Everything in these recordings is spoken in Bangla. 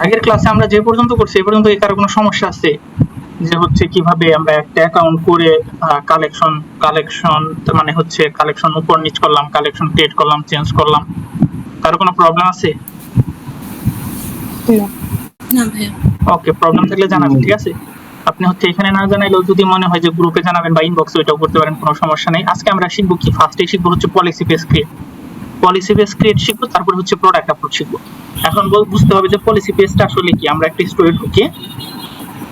আগের ক্লাসে আমরা যে পর্যন্ত করছি এই পর্যন্ত কারো কোনো সমস্যা আছে? যে হচ্ছে কিভাবে আমরা একটা অ্যাকাউন্ট করে কালেকশন কালেকশন মানে হচ্ছে কালেকশন উপর নিচ করলাম, কালেকশন ক্রিয়েট করলাম, চেঞ্জ করলাম, কারো কোনো প্রবলেম আছে? না ভাইয়া। ওকে, প্রবলেম থাকলে জানাবেন, ঠিক আছে? আপনি হচ্ছে এখানে না জানাইলেও যদি মনে হয় যে গ্রুপে জানাবেন বা ইনবক্সে, ওইটাও করতে পারেন, কোনো সমস্যা নেই। আজকে আমরা শিখবো কি, ফার্স্টেই শিখবো হচ্ছে policy page create. Policy page create শিখবো, তারপর হচ্ছে প্রোডাক্ট আপলোড শিখবো। এখন বুঝতে হবে যে পলিসি পেজটা আসলে কি। আমরা একটা স্টোরি ঢুকি,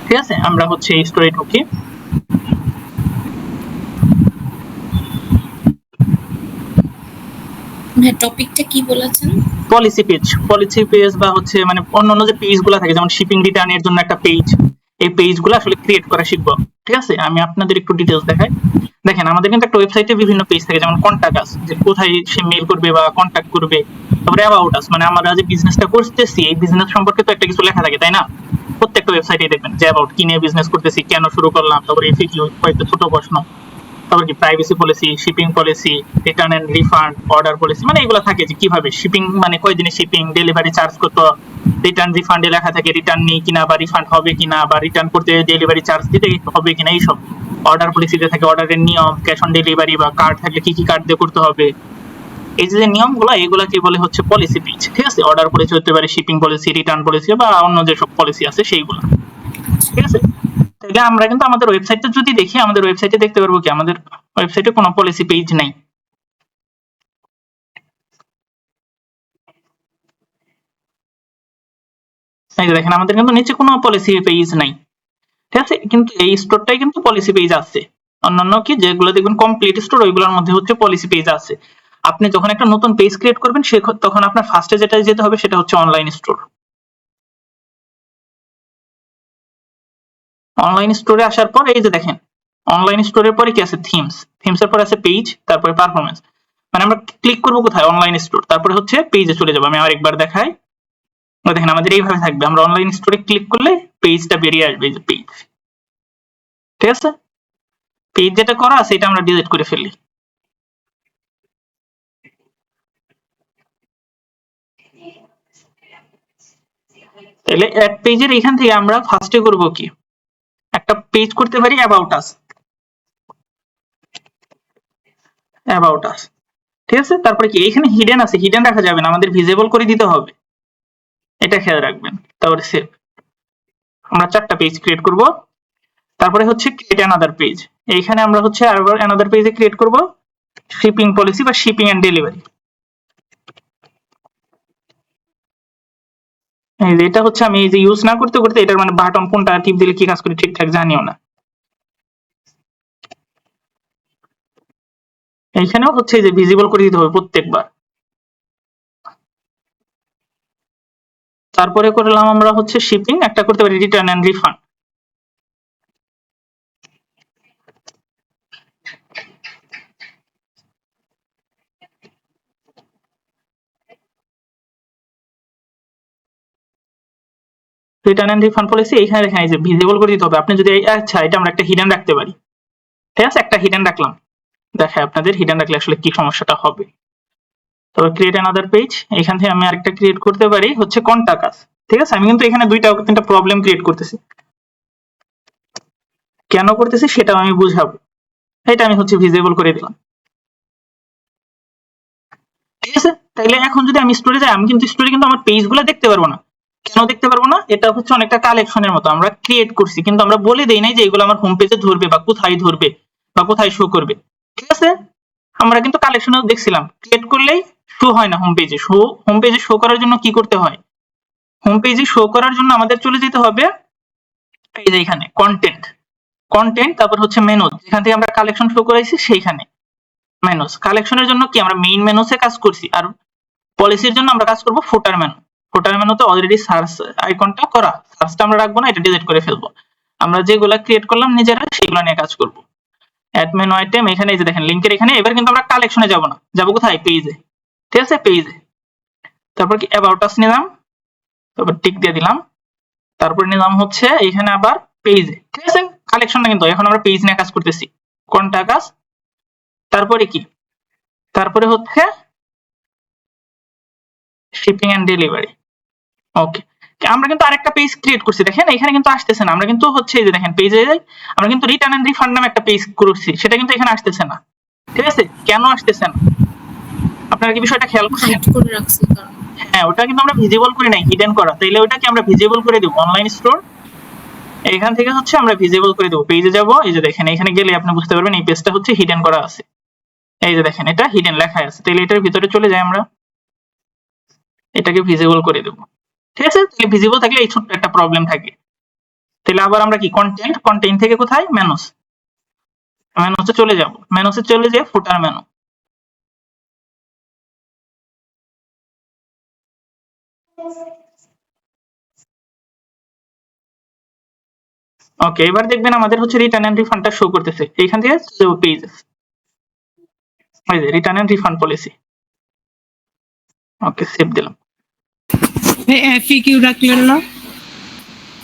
ঠিক আছে? আমরা হচ্ছে এই স্টোরি ঢুকি, ভাইয়া টপিকটা কি বলেছেন? পলিসি পেজ বা হচ্ছে মানে অন্যান্য যে পেজগুলো থাকে, যেমন শিপিং রিটার্নের জন্য একটা পেজ, এই পেজগুলো আসলে ক্রিয়েট করা শিখবো, ঠিক আছে? আমি আপনাদের একটু ডিটেইলস দেখাই। দেখেন, আমাদের কিন্তু একটা ওয়েবসাইটে বিভিন্ন পেজ থাকে, যেমন কন্টাক্ট আস, যে কোথায় সে মেল করবে বা কন্টাক্ট করবে। তারপরে অ্যাবাউট আস, মানে আমরা যে বিজনেসটা করতেছি এই বিজনেস সম্পর্কে তো একটা কিছু লেখা থাকে, তাই না? প্রত্যেকটা ওয়েবসাইটে দেখবেন যে অ্যাবাউট, কি নিয়ে বিজনেস করতেছি, কেন শুরু করলাম, তারপরে এফিকিউ, কয়েকটা ছোট প্রশ্ন, তারপর কি privacy policy, shipping policy, return and refund, order policy, মানে এগুলো থাকে যে কিভাবে শিপিং, মানে কয়দিনে শিপিং, ডেলিভারি চার্জ কত, রিটার্ন রিফান্ডে লেখা থাকে রিটার্ন নেই কিনা বা রিফান্ড হবে কিনা, বা রিটার্ন করতে ডেলিভারি চার্জ দিতে হবে কিনা, এইসব। অর্ডার পলিসিতে থাকে অর্ডারের নিয়ম, ক্যাশ অন ডেলিভারি বা কার্ড থাকলে কি কি কার্ড দিয়ে করতে হবে। এই যে নিয়মগুলো, এগুলাকে বলে হচ্ছে পলিসি পেজ, ঠিক আছে? অর্ডার পলিসি হতে পারে, শিপিং পলিসি, রিটার্ন পলিসি বা অন্য যেসব পলিসি আছে সেইগুলো, ঠিক আছে? তাহলে আমরা কিন্তু আমাদের ওয়েবসাইটটা যদি দেখি, আমাদের ওয়েবসাইটে দেখতে পারবো কি আমাদের ওয়েবসাইটে কোনো পলিসি পেজ নাই। এই যে দেখেন, আমাদের কিন্তু নিচে কোনো পলিসি পেজ নাই, ঠিক আছে? কিন্তু এই স্টোরটাই কিন্তু পলিসি পেজ আছে। অন্যান্য কি যেগুলো দেখবেন কমপ্লিট স্টোর, ওইগুলোর মধ্যে হচ্ছে পলিসি পেজ আছে। আপনি যখন একটা নতুন পেজ ক্রিয়েট করবেন তখন আপনার ফার্স্টে যেটা যেতে হবে সেটা হচ্ছে অনলাইন স্টোর। অনলাইন স্টোরে আসার পর এই যে দেখেন, অনলাইন স্টোরের পরে কি আছে, থিমসের পরে আছে পেজ, তারপরে পারফরমেন্স। মানে আমরা ক্লিক করবো কোথায়, অনলাইন স্টোর, তারপরে হচ্ছে পেজে চলে যাবো। আমি আরেকবার দেখাই, দেখেন আমাদের এইভাবে থাকবে। আমরা অনলাইন স্টোরে ক্লিক করলে পেজটা বেরিয়ে আসবে, এই যে পেজ, ঠিক আছে? পেজ যেটা করা আছে এটা আমরা ডিলিট করে ফেলি। তাহলে অ্যাড পেজের এখান থেকে আমরা ফার্স্টে করব কি, একটা পেজ করতে পারি অ্যাবাউট আস, ঠিক আছে? তারপরে কি এখানে হিডেন আছে, হিডেন রাখা যাবে না, আমাদের ভিজিবল করে দিতে হবে, এটা খেয়াল রাখবেন। তারপরে সেভ। আমরা 4টা পেজ ক্রিয়েট করব। তারপরে হচ্ছে ক্রিয়েট অ্যানাদার পেজ, এইখানে আমরা হচ্ছে আবার অ্যানাদার পেজে ক্রিয়েট করব শিপিং পলিসি বা শিপিং এন্ড ডেলিভারি। এই যে এটা হচ্ছে আমি এই যে ইউজ না করতে করতে এটার মানে বাটন কোনটা টিপ দিলে কি কাজ করে ঠিকঠাক জানিও না। এইখানেও হচ্ছে যে ভিজিবল করে দিতে হবে প্রত্যেকবার। তারপরে করলাম আমরা হচ্ছে শিপিং, একটা করতে পারি return and refund. Return and refund policy এইখানে দেখেন এই যে ভিজিবল করে দিতে হবে। আপনি যদি আচ্ছা এটা আমরা একটা হিডেন রাখতে পারি, ঠিক আছে? একটা হিডেন রাখলাম, দেখায় আপনাদের হিডেন রাখলে আসলে কি সমস্যাটা হবে। তবে ক্রিয়েট অ্যানাদার পেজ, এখান থেকে আমি আরেকটা ক্রিয়েট করতে পারি হচ্ছে কন্টাক্ট আস, ঠিক আছে? আমি কিন্তু এখানে দুইটা তিনটা প্রবলেম ক্রিয়েট করতেছি, কেন করতেছি সেটাও আমি বুঝাবো। এটা আমি হচ্ছে ভিজিবল করে দিলাম, ঠিক আছে? তাইলে এখন যদি আমি স্টোরে যাই, আমি কিন্তু স্টোরে কিন্তু আমার পেজগুলো দেখতে পারবো না। কেন দেখতে পারবো না? এটা হচ্ছে অনেকটা কালেকশনের মতো, আমরা ক্রিয়েট করছি কিন্তু আমরা বলে দেই নাই যে এগুলো আমার হোম পেজে ধরবে বা কোথায় ধরবে বা কোথায় শো করবে, ঠিক আছে? আমরা কিন্তু কালেকশনও দেখছিলাম, ক্রিয়েট করলেই শো হয় না হোম পেজে। হোম পেজে শো করার জন্য কি করতে হয়, হোম পেজে শো করার জন্য আমাদের চলে যেতে হবে এই যে এখানে কন্টেন্ট, তারপর হচ্ছে মেনু, যেখান থেকে আমরা কালেকশন শো করাইছি সেইখানে মেনুস। কালেকশনের জন্য কি আমরা মেইন মেনুসে কাজ করছি, আর পলিসির জন্য আমরা কাজ করব ফুটার মেনু। ফুটার মেনুতে অলরেডি সার্চ আইকনটা করা, সার্চটা আমরা রাখবো না, এটা ডিলিট করে ফেলবো। আমরা যেগুলা ক্রিয়েট করলাম নিজেরা সেগুলো নিয়ে কাজ করব। অ্যাড মেনু আইটেম, এখানে এই যে দেখেন লিংকের এখানে। এবার কিন্তু আমরা কালেকশনে যাব না, যাব কোথায়, পেজে, ঠিক আছে? পেজে। তারপর কি অ্যাবাউট আস নিলাম, তারপর টিক দিয়ে দিলাম, তারপর নিলাম হচ্ছে এখানে আবার পেজে, ঠিক আছে? কালেকশন না, কিন্তু এখন আমরা পেজ নিয়ে কাজ করতেছি, কন্টাক্ট আস। তারপরে কি, তারপরে হচ্ছে শিপিং এন্ড ডেলিভারি, ওকে। আমরা কিন্তু আরেকটা পেজ ক্রিয়েট করছি, দেখেন এখানে কিন্তু আসতেছে না। আমরা কিন্তু হচ্ছে এই যে দেখেন পেজে আমরা কিন্তু রিটার্ন এন্ড রিফান্ড নামে একটা পেজ করছি, সেটা কিন্তু এখানে আসতেছে না। ঠিক আছে, কেন আসতেছে না আপনারা কি বিষয়টা খেয়াল করছেন? হাইড করে রাখছি কারণ হ্যাঁ, ওটা কিন্তু আমরা ভিজিবল করি নাই, হিডেন করা। তাইলে ওটা কি আমরা ভিজিবল করে দেব অনলাইন স্টোর, এখান থেকে হচ্ছে আমরা ভিজিবল করে দেব। পেজে যাব, এই যে দেখেন এখানে গেলে আপনি বুঝতে পারবেন এই পেজটা হচ্ছে হিডেন করা আছে। এই যে দেখেন এটা হিডেন লেখা আছে। তাহলে এটার ভিতরে চলে যাই আমরা, এটাকে ভিজিবল করে দেব। ঠিক আছে, তাহলে ভিজিবল থাকলে এই ছোট্ট একটা প্রবলেম থাকে। তাহলে আবার আমরা কি কন্টেন্ট, কন্টেন্ট থেকে কোথায় মেনুস, মেনুসে চলে যাব। মেনুসে চলে যেয়ে ফুটার মেনু, ওকে। এবার দেখবেন আমাদের হচ্ছে রিটার্ন এন্ড রিফান্ডটা শো করতেছে। এইখান থেকে পেজেস, এই যে return and refund policy. Okay, save দিলাম। এফএকিউ রাখলেন না?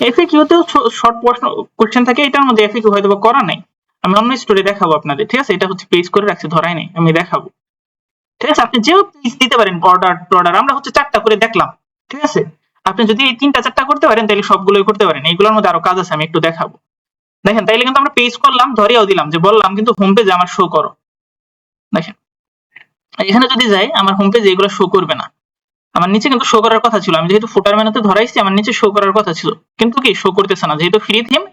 এফএকিউ তেও শর্ট প্রশ্ন কোশ্চেন থাকে, এটার মধ্যে এফএকিউ হয়তো করা নাই। আমি অন্য স্টোরি দেখাবো আপনাদের। ঠিক আছে, এটা হচ্ছে পেজ করে রাখছি, ধরাই নাই, আমি দেখাবো। ঠিক আছে, আপনি যেও পেজ দিতে পারেন, বর্ডার টর্ডার। আমরা হচ্ছে 4টা করে দেখলাম। ঠিক আছে, আপনি যদি এই 3টা 4টা করতে পারেন তাহলে সবগুলোই করতে পারেন। এইগুলোর মধ্যে আরো কাজ আছে, আমি একটু দেখাবো। দেখেন, তাইলে কিন্তু আমরা পেজ করলাম, ধরিয়াও দিলাম, যে বললাম কিন্তু হোম পেজে আমার শো করো। দেখেন এখানে যদি যাই, আমার হোম পেজে এগুলো শো করবে না। আমার নিচে কিন্তু শো করার কথা ছিল, আমি যেহেতু ফুটার মেনুতে ধরাইছি, আমার নিচে শো করার কথা ছিল, কিন্তু কি শো করতেছে না, যেহেতু ফ্রি থিম।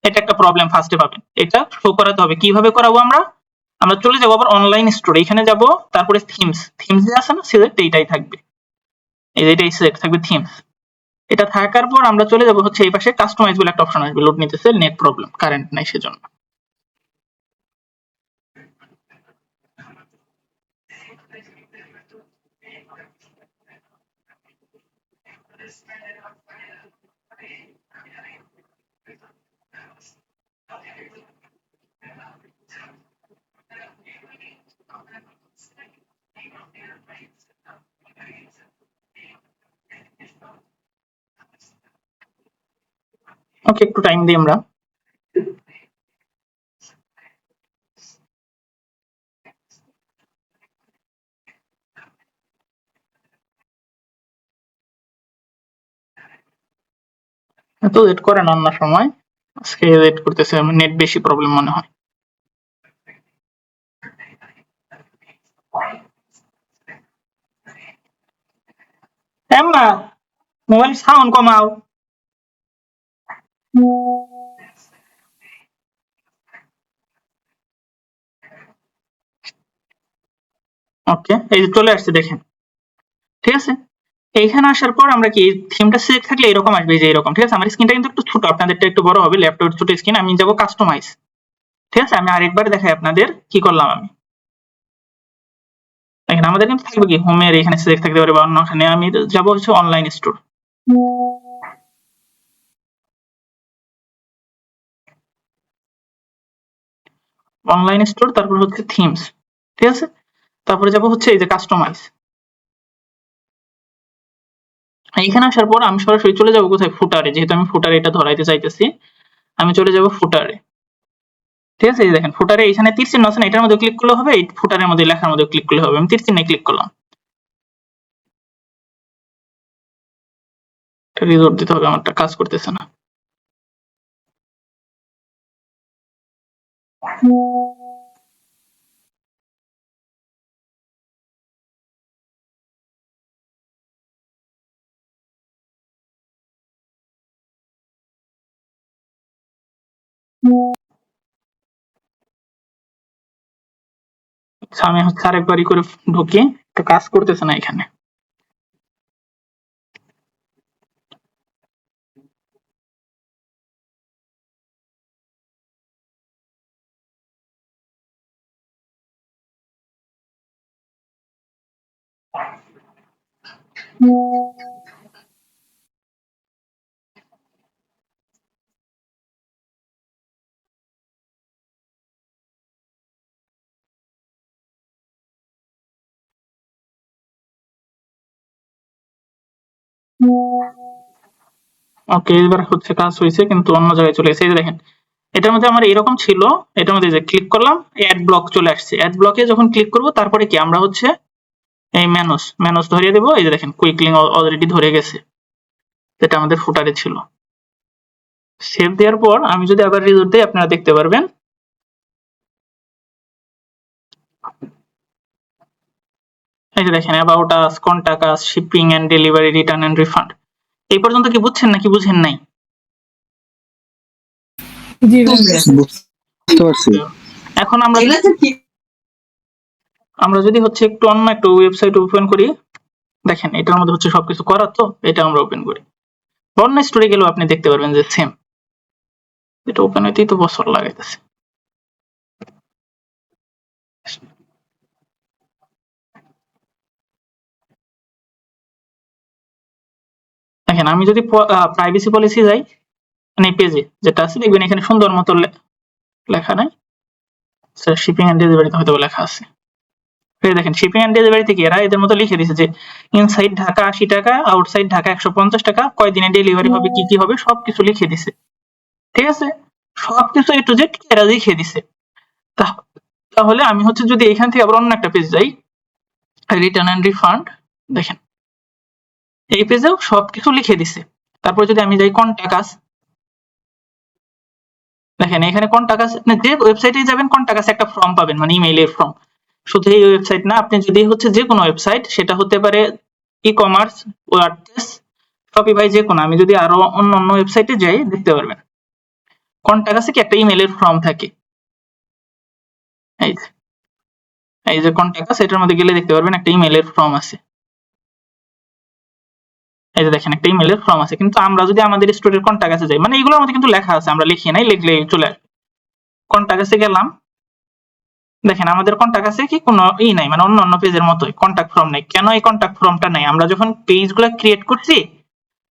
এটা একটা প্রবলেম ফার্স্টে পাবেন, এটা শো করাতে হবে। কিভাবে করাবো আমরা? আমরা চলে যাবো আবার অনলাইন স্টোর, এখানে যাব, তারপরে থিমস, থিমস যে আছে না, সিলেক্ট এইটাই থাকবে, এই যে এটাই সিলেক্ট থাকবে থিমস। এটা থাকার পর আমরা চলে যাব হচ্ছে এই পাশে কাস্টমাইজ বলে একটা অপশন আসবে, লোড নিতেছে, নেট প্রবলেম, কারেন্ট নাই সেজন্য। ওকে, একটু টাইম দিই আমরা। এত ওয়েট করেন অন্য সময়, আজকে ওয়েট করতেছে, নেট বেশি প্রবলেম মনে হয়। এম্মা, মোবাইল সাউন্ড কমাও। ওকে, এই যে চলে আসছে দেখেন। ঠিক আছে, এইখানে আসার পর আমরা কি থিমটা সিলেক্ট থাকলে এরকম আসবে, যে এরকম। ঠিক আছে, আমার স্ক্রিনটা কিন্তু একটু ছোট, আপনাদেরটা একটু বড় হবে, ল্যাপটপের ছোট স্ক্রিন। আমি যাব কাস্টমাইজ। ঠিক আছে, আমি আরেকবার দেখাই আপনাদের কি করলাম আমি। এখানে আমাদের কিন্তু থাকবে কি হোমের, এখানে সিলেক্ট থাকতে পারে বা অন্যখানে। আমি যাব হচ্ছে অনলাইন স্টোর, অনলাইন স্টোর, তারপর হচ্ছে থিমস। ঠিক আছে, তারপরে যাব হচ্ছে এই যে কাস্টমাইজ। এখানে আসার পর আমি সরাসরি চলে যাব কোথায়, ফুটারে, যেহেতু আমি ফুটারে এটা ধরাইতে চাইতেছি। আমি চলে যাব ফুটারে। ঠিক আছে, এই যে দেখেন ফুটারে এখানে তীর চিহ্ন আছে না, এটার মধ্যে ক্লিক করলে হবে, এই ফুটারের মধ্যে লেখার মধ্যে ক্লিক করলে হবে। আমি তীর চিহ্নে ক্লিক করলাম, রিলোড দিতে হবে, আমারটা কাজ করতেছে না। আচ্ছা, আমি হচ্ছে আরেকবারই করে ঢুকি, তো কাজ করতেছে না এখানে। ওকে, এবার হচ্ছে কাজ হয়েছে, কিন্তু অন্য জায়গায় চলে গেছে। এই যে দেখেন এটার মধ্যে আমার এরকম ছিল, এটার মধ্যে যে ক্লিক করলাম, অ্যাড ব্লক চলে আসছে। অ্যাড ব্লকে যখন ক্লিক করব, তারপরে কি আমরা হচ্ছে এই ম্যানুস ধরিয়ে দেবো। এই যে দেখেন কুইক লিঙ্ক অলরেডি ধরে গেছে। যেটা আমাদের ফুটারে ছিল। সেভ দেওয়ার পর আমি যদি আবার রিলোড দিই আপনারা দেখতে পারবেন এই যে দেখেন about us, contact us, shipping and delivery, return and refund. এই পর্যন্ত কি বুঝছেন নাকি বুঝেন নাই? জি ভাইয়া। বুঝতে পারছি। এখন আমরা যদি হচ্ছে একটু অন্য একটা ওয়েবসাইট ওপেন করি, দেখেন এটার মধ্যে হচ্ছে সবকিছু করা, তো এটা আমরা ওপেন করি। অন্য স্টোরে গেলেও আপনি দেখতে পারবেন যে সেম, এটা ওপেন হইতেই তো বছর লাগাইতেছে। দেখেন আমি যদি প্রাইভেসি পলিসি যাই, মানে পেজে যেটা আছে দেখবেন এখানে সুন্দর মতো লেখা নাই, স্যার শিপিং এন্ড ডেলিভারিতে হয়তো লেখা আছে। এই দেখেন শিপিং এন্ড ডেলিভারি থেকে এরা এদের মতো লিখে দিয়েছে যে ইনসাইড ঢাকা 80 টাকা, আউটসাইড ঢাকা 150 টাকা, কয় দিনে ডেলিভারি হবে, কি কি হবে সবকিছু লিখে দিছে। ঠিক আছে, সবকিছু এ টু জেড এরা লিখে দিছে। তাহলে আমি হচ্ছে যদি এখান থেকে আবার অন্য একটা পেজ যাই, রিটার্ন এন্ড রিফান্ড, দেখেন এই পেজেও সবকিছু লিখে দিছে। তারপর যদি আমি যাই কন্টাক্ট আস, দেখেন এখানে কন্টাক্ট আস, যে ওয়েবসাইটে যাবেন কন্টাক্ট আস একটা ফর্ম পাবেন, মানে ইমেইলের ফর্ম। শুধু এই ওয়েবসাইট না, আপনি যদি হচ্ছে যে কোনো ওয়েবসাইট, সেটা হতে পারে ই কমার্স, ওয়ার্ডপ্রেস, শপিফাই, যে কোনো, আমি যদি আরো অন্য অন্য ওয়েবসাইটে যাই দেখতে পারবেন কন্টাক্ট আসে কি একটা ইমেইলের ফর্ম থাকে। এই যে কন্টাক্ট আস, এটার মধ্যে গেলে দেখতে পারবেন একটা ইমেইলের ফর্ম আছে। এই যে দেখেন একটা ইমেইলের ফর্ম আছে, কিন্তু আমরা যদি আমাদের স্টোরের কন্টাক্ট আসে যাই, মানে এগুলোর মধ্যে কিন্তু লেখা আছে, আমরা লিখি নাই, লিখলে চলে আসবে। কন্টাক্ট আসে গেলাম, দেখেন আমাদের কন্টাক্ট আছে কি কোনো নাই, মানে অন্য অন্য পেজের মতোই কন্টাক্ট ফর্ম নাই। কেন এই কন্টাক্ট ফর্মটা নাই? আমরা যখন পেজগুলো ক্রিয়েট করছি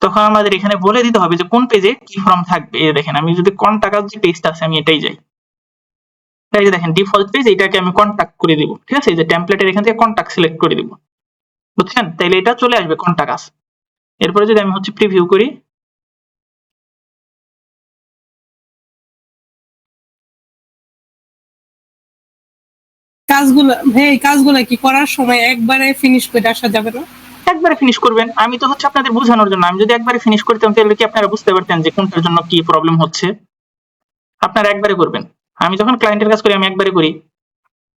তখন আমাদের এখানে বলে দিতে হবে যে কোন পেজে কি ফর্ম থাকবে। এই দেখেন আমি যদি কন্টাক্ট যে পেজটা আছে আমি এটাই যাই, এই যে দেখেন ডিফল্ট পেজ, এটাকে আমি কন্টাক্ট করে দিব। ঠিক আছে, এই যে টেমপ্লেটের এখান থেকে কন্টাক্ট সিলেক্ট করে দিব, বুঝছেন? তাইলে এটা চলে আসবে কন্টাক্ট আস। এরপরে যদি আমি হচ্ছে প্রিভিউ করি, এই কাজগুলো কি করার সময় একবারে ফিনিশ করে আসা যাবে না? একবারে ফিনিশ করবেন। আমি তো হচ্ছে আপনাদের বোঝানোর জন্য, আমি যদি একবারে ফিনিশ করতাম তাহলে কি আপনারা বুঝতে পারতেন যে কোনটার জন্য কি প্রবলেম হচ্ছে? আপনারা একবারে করবেন। আমি যখন ক্লায়েন্টের কাজ করি আমি একবারে করি,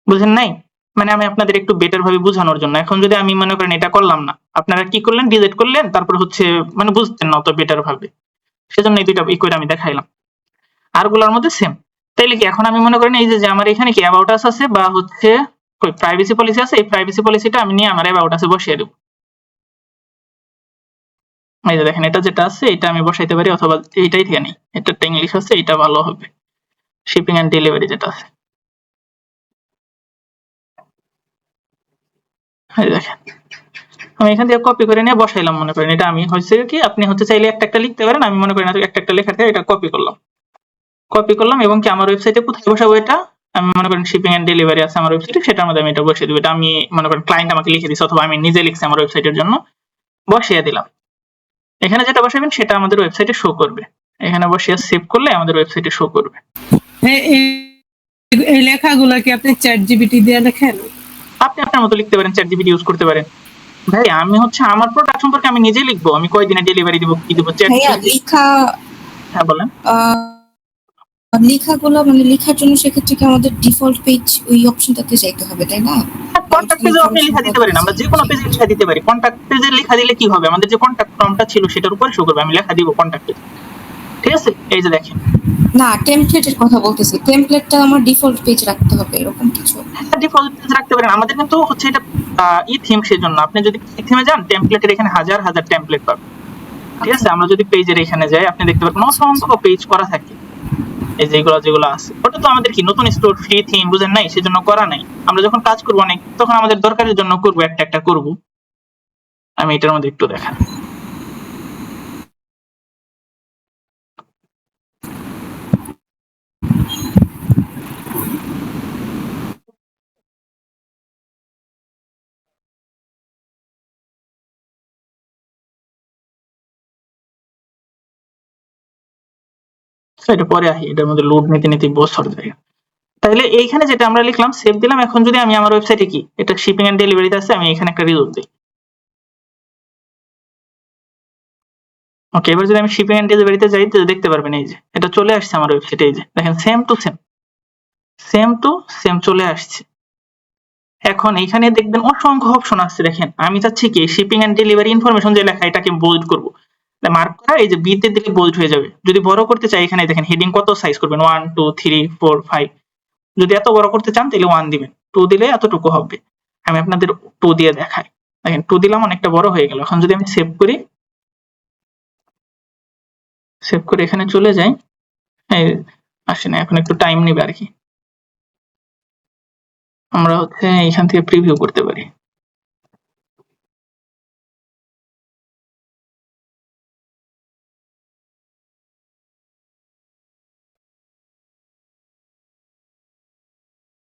বুঝেন নাই? মানে আমি আপনাদের একটু বেটার ভাবে বোঝানোর জন্য। এখন যদি আমি মনে করেন এটা করলাম না, আপনারা কি করলেন, ডিলিট করলেন, তারপর হচ্ছে মানে বুঝতেন না অত বেটার ভাবে, সেজন্য এই দুইটা করে আমি দেখাইলাম। আরগুলোর মধ্যে সেম। তাইলে কি এখন আমি মনে করেন এই যে আমার এখানে কি অ্যাবাউট আস আছে বা হচ্ছে প্রাইভেসি পলিসি আছে, এই প্রাইভেসি পলিসিটা আমি নিয়ে আমার অ্যাবাউট আসে বসিয়ে দেব। এই যে দেখেন এটা যেটা আছে এটা আমি বসাইতে পারি, অথবা এইটাই থেকে নেই, এটা ইংলিশ আছে, এটা ভালো হবে। শিপিং এন্ড ডেলিভারি যেটা আছে, এই দেখেন আমি এখান থেকে কপি করে নিয়ে বসাইলাম। মনে করেন এটা আমি হচ্ছে কি, আপনি হচ্ছে চাইলে একটা একটা লিখতে পারেন, আমি মনে করেন একটা একটা লেখার থেকে এটা কপি করলাম এবং কি আমার ওয়েবসাইটে কোথায় বসাবো এটা, আমি মনে করেন শিপিং এন্ড ডেলিভারি আছে আমার ওয়েবসাইটে, সেটার মধ্যে আমি এটা বসিয়ে দিব। এটা আমি মনে করেন ক্লায়েন্ট আমাকে লিখে দিচ্ছে অথবা আমি নিজে লিখছি আমার ওয়েবসাইটের জন্য, বসিয়ে দিলাম। এখানে যেটা বসাবেন সেটা আমাদের ওয়েবসাইটে শো করবে, এখানে বসিয়ে সেভ করলে আমাদের ওয়েবসাইটে শো করবে। এই লেখাগুলো কি আপনি চ্যাট জিপিটি দিয়ে লেখেন? আপনি আপনার মতো লিখতে পারেন, চ্যাট জিপিটি ইউজ করতে পারেন। ভাই আমি হচ্ছে আমার প্রোডাক্ট সম্পর্কে আমি নিজে লিখবো, আমি কয়দিনে ডেলিভারি দিব, কি দিব, চ্যাট লেখা, হ্যাঁ বলেন। লেখাগুলো মানে লেখার জন্য সেক্ষেত্রে কি আমাদের ডিফল্ট পেজ ওই অপশনটাতে যাইতে হবে, তাই না? কন্টাক্ট পেজে আপনি লেখা দিতে পারেন, আমরা যে কোনো পেজে লেখা দিতে পারি। কন্টাক্ট পেজে লেখা দিলে কি হবে, আমাদের যে কন্টাক্ট ফর্মটা ছিল সেটার উপরে শো করবে, আমি লেখা দিব কন্টাক্ট পেজ। ঠিক আছে, এই যে দেখেন না, টেমপ্লেটের কথা বলতেছি, টেমপ্লেটটা আমার ডিফল্ট পেজ রাখতে হবে এরকম কিছু? হ্যাঁ ডিফল্ট পেজ রাখতে পারেন। আমাদের কিন্তু হচ্ছে এটা থিম, সেজন্য আপনি যদি থিমে যান টেমপ্লেটের এখানে হাজার হাজার টেমপ্লেট পাবেন। ঠিক আছে, আমরা যদি পেজের এখানে যাই আপনি দেখতে পাবেন অসংখ্য পেজ করা থাকে, এই যেগুলো আছে। ওটা তো আমাদের কি নতুন স্টোর ফ্রি থিম, বুঝেন নাই, সেজন্য করা নাই। আমরা যখন কাজ করব অনেক, তখন আমাদের দরকারের জন্য করব, একটা একটা করব। আমি এটার মধ্যে একটু দেখাই, এটা পরে আসি, এটার মধ্যে লোড নিতে নিতে বছর যায়। তাহলে এইখানে যেটা আমরা লিখলাম সেভ দিলাম। এখন যদি আমি আমার ওয়েবসাইটে কি এটা শিপিং এন্ড ডেলিভারিতে আছে, আমি এখানে একটা রিভিউ দিই, ওকে, এবার যদি আমি শিপিং এন্ড ডেলিভারিতে যাই তো দেখতে পারবেন এই যে এটা চলে আসছে আমার ওয়েবসাইটে, এই যে দেখেন সেম টু সেম চলে আসছে। এখন এইখানে দেখবেন অসংখ্য অপশন আছে, দেখেন আমি চাচ্ছি কি শিপিং এন্ড ডেলিভারি ইনফরমেশন যে লেখা এটাকে বোল্ড করব, মার্ক করা এই যে বি তে দিলে বোল্ড হয়ে যাবে। যদি বড় করতে চাই এখানে দেখেন হেডিং কত সাইজ করবেন 1 2 3 4 5, যদি এত বড় করতে চান তাহলে 1 দিবেন, 2 দিলে এতটুকু হবে। আমি আপনাদের 2 দিয়ে দেখাই, দেখেন 2 দিলাম অনেকটা বড় হয়ে গেল। এখন যদি আমি সেভ করি এখানে চলে যাই, এই আসে না, এখন একটু টাইম নেবে আর কি। আমরা হচ্ছে এইখান থেকে প্রিভিউ করতে পারি।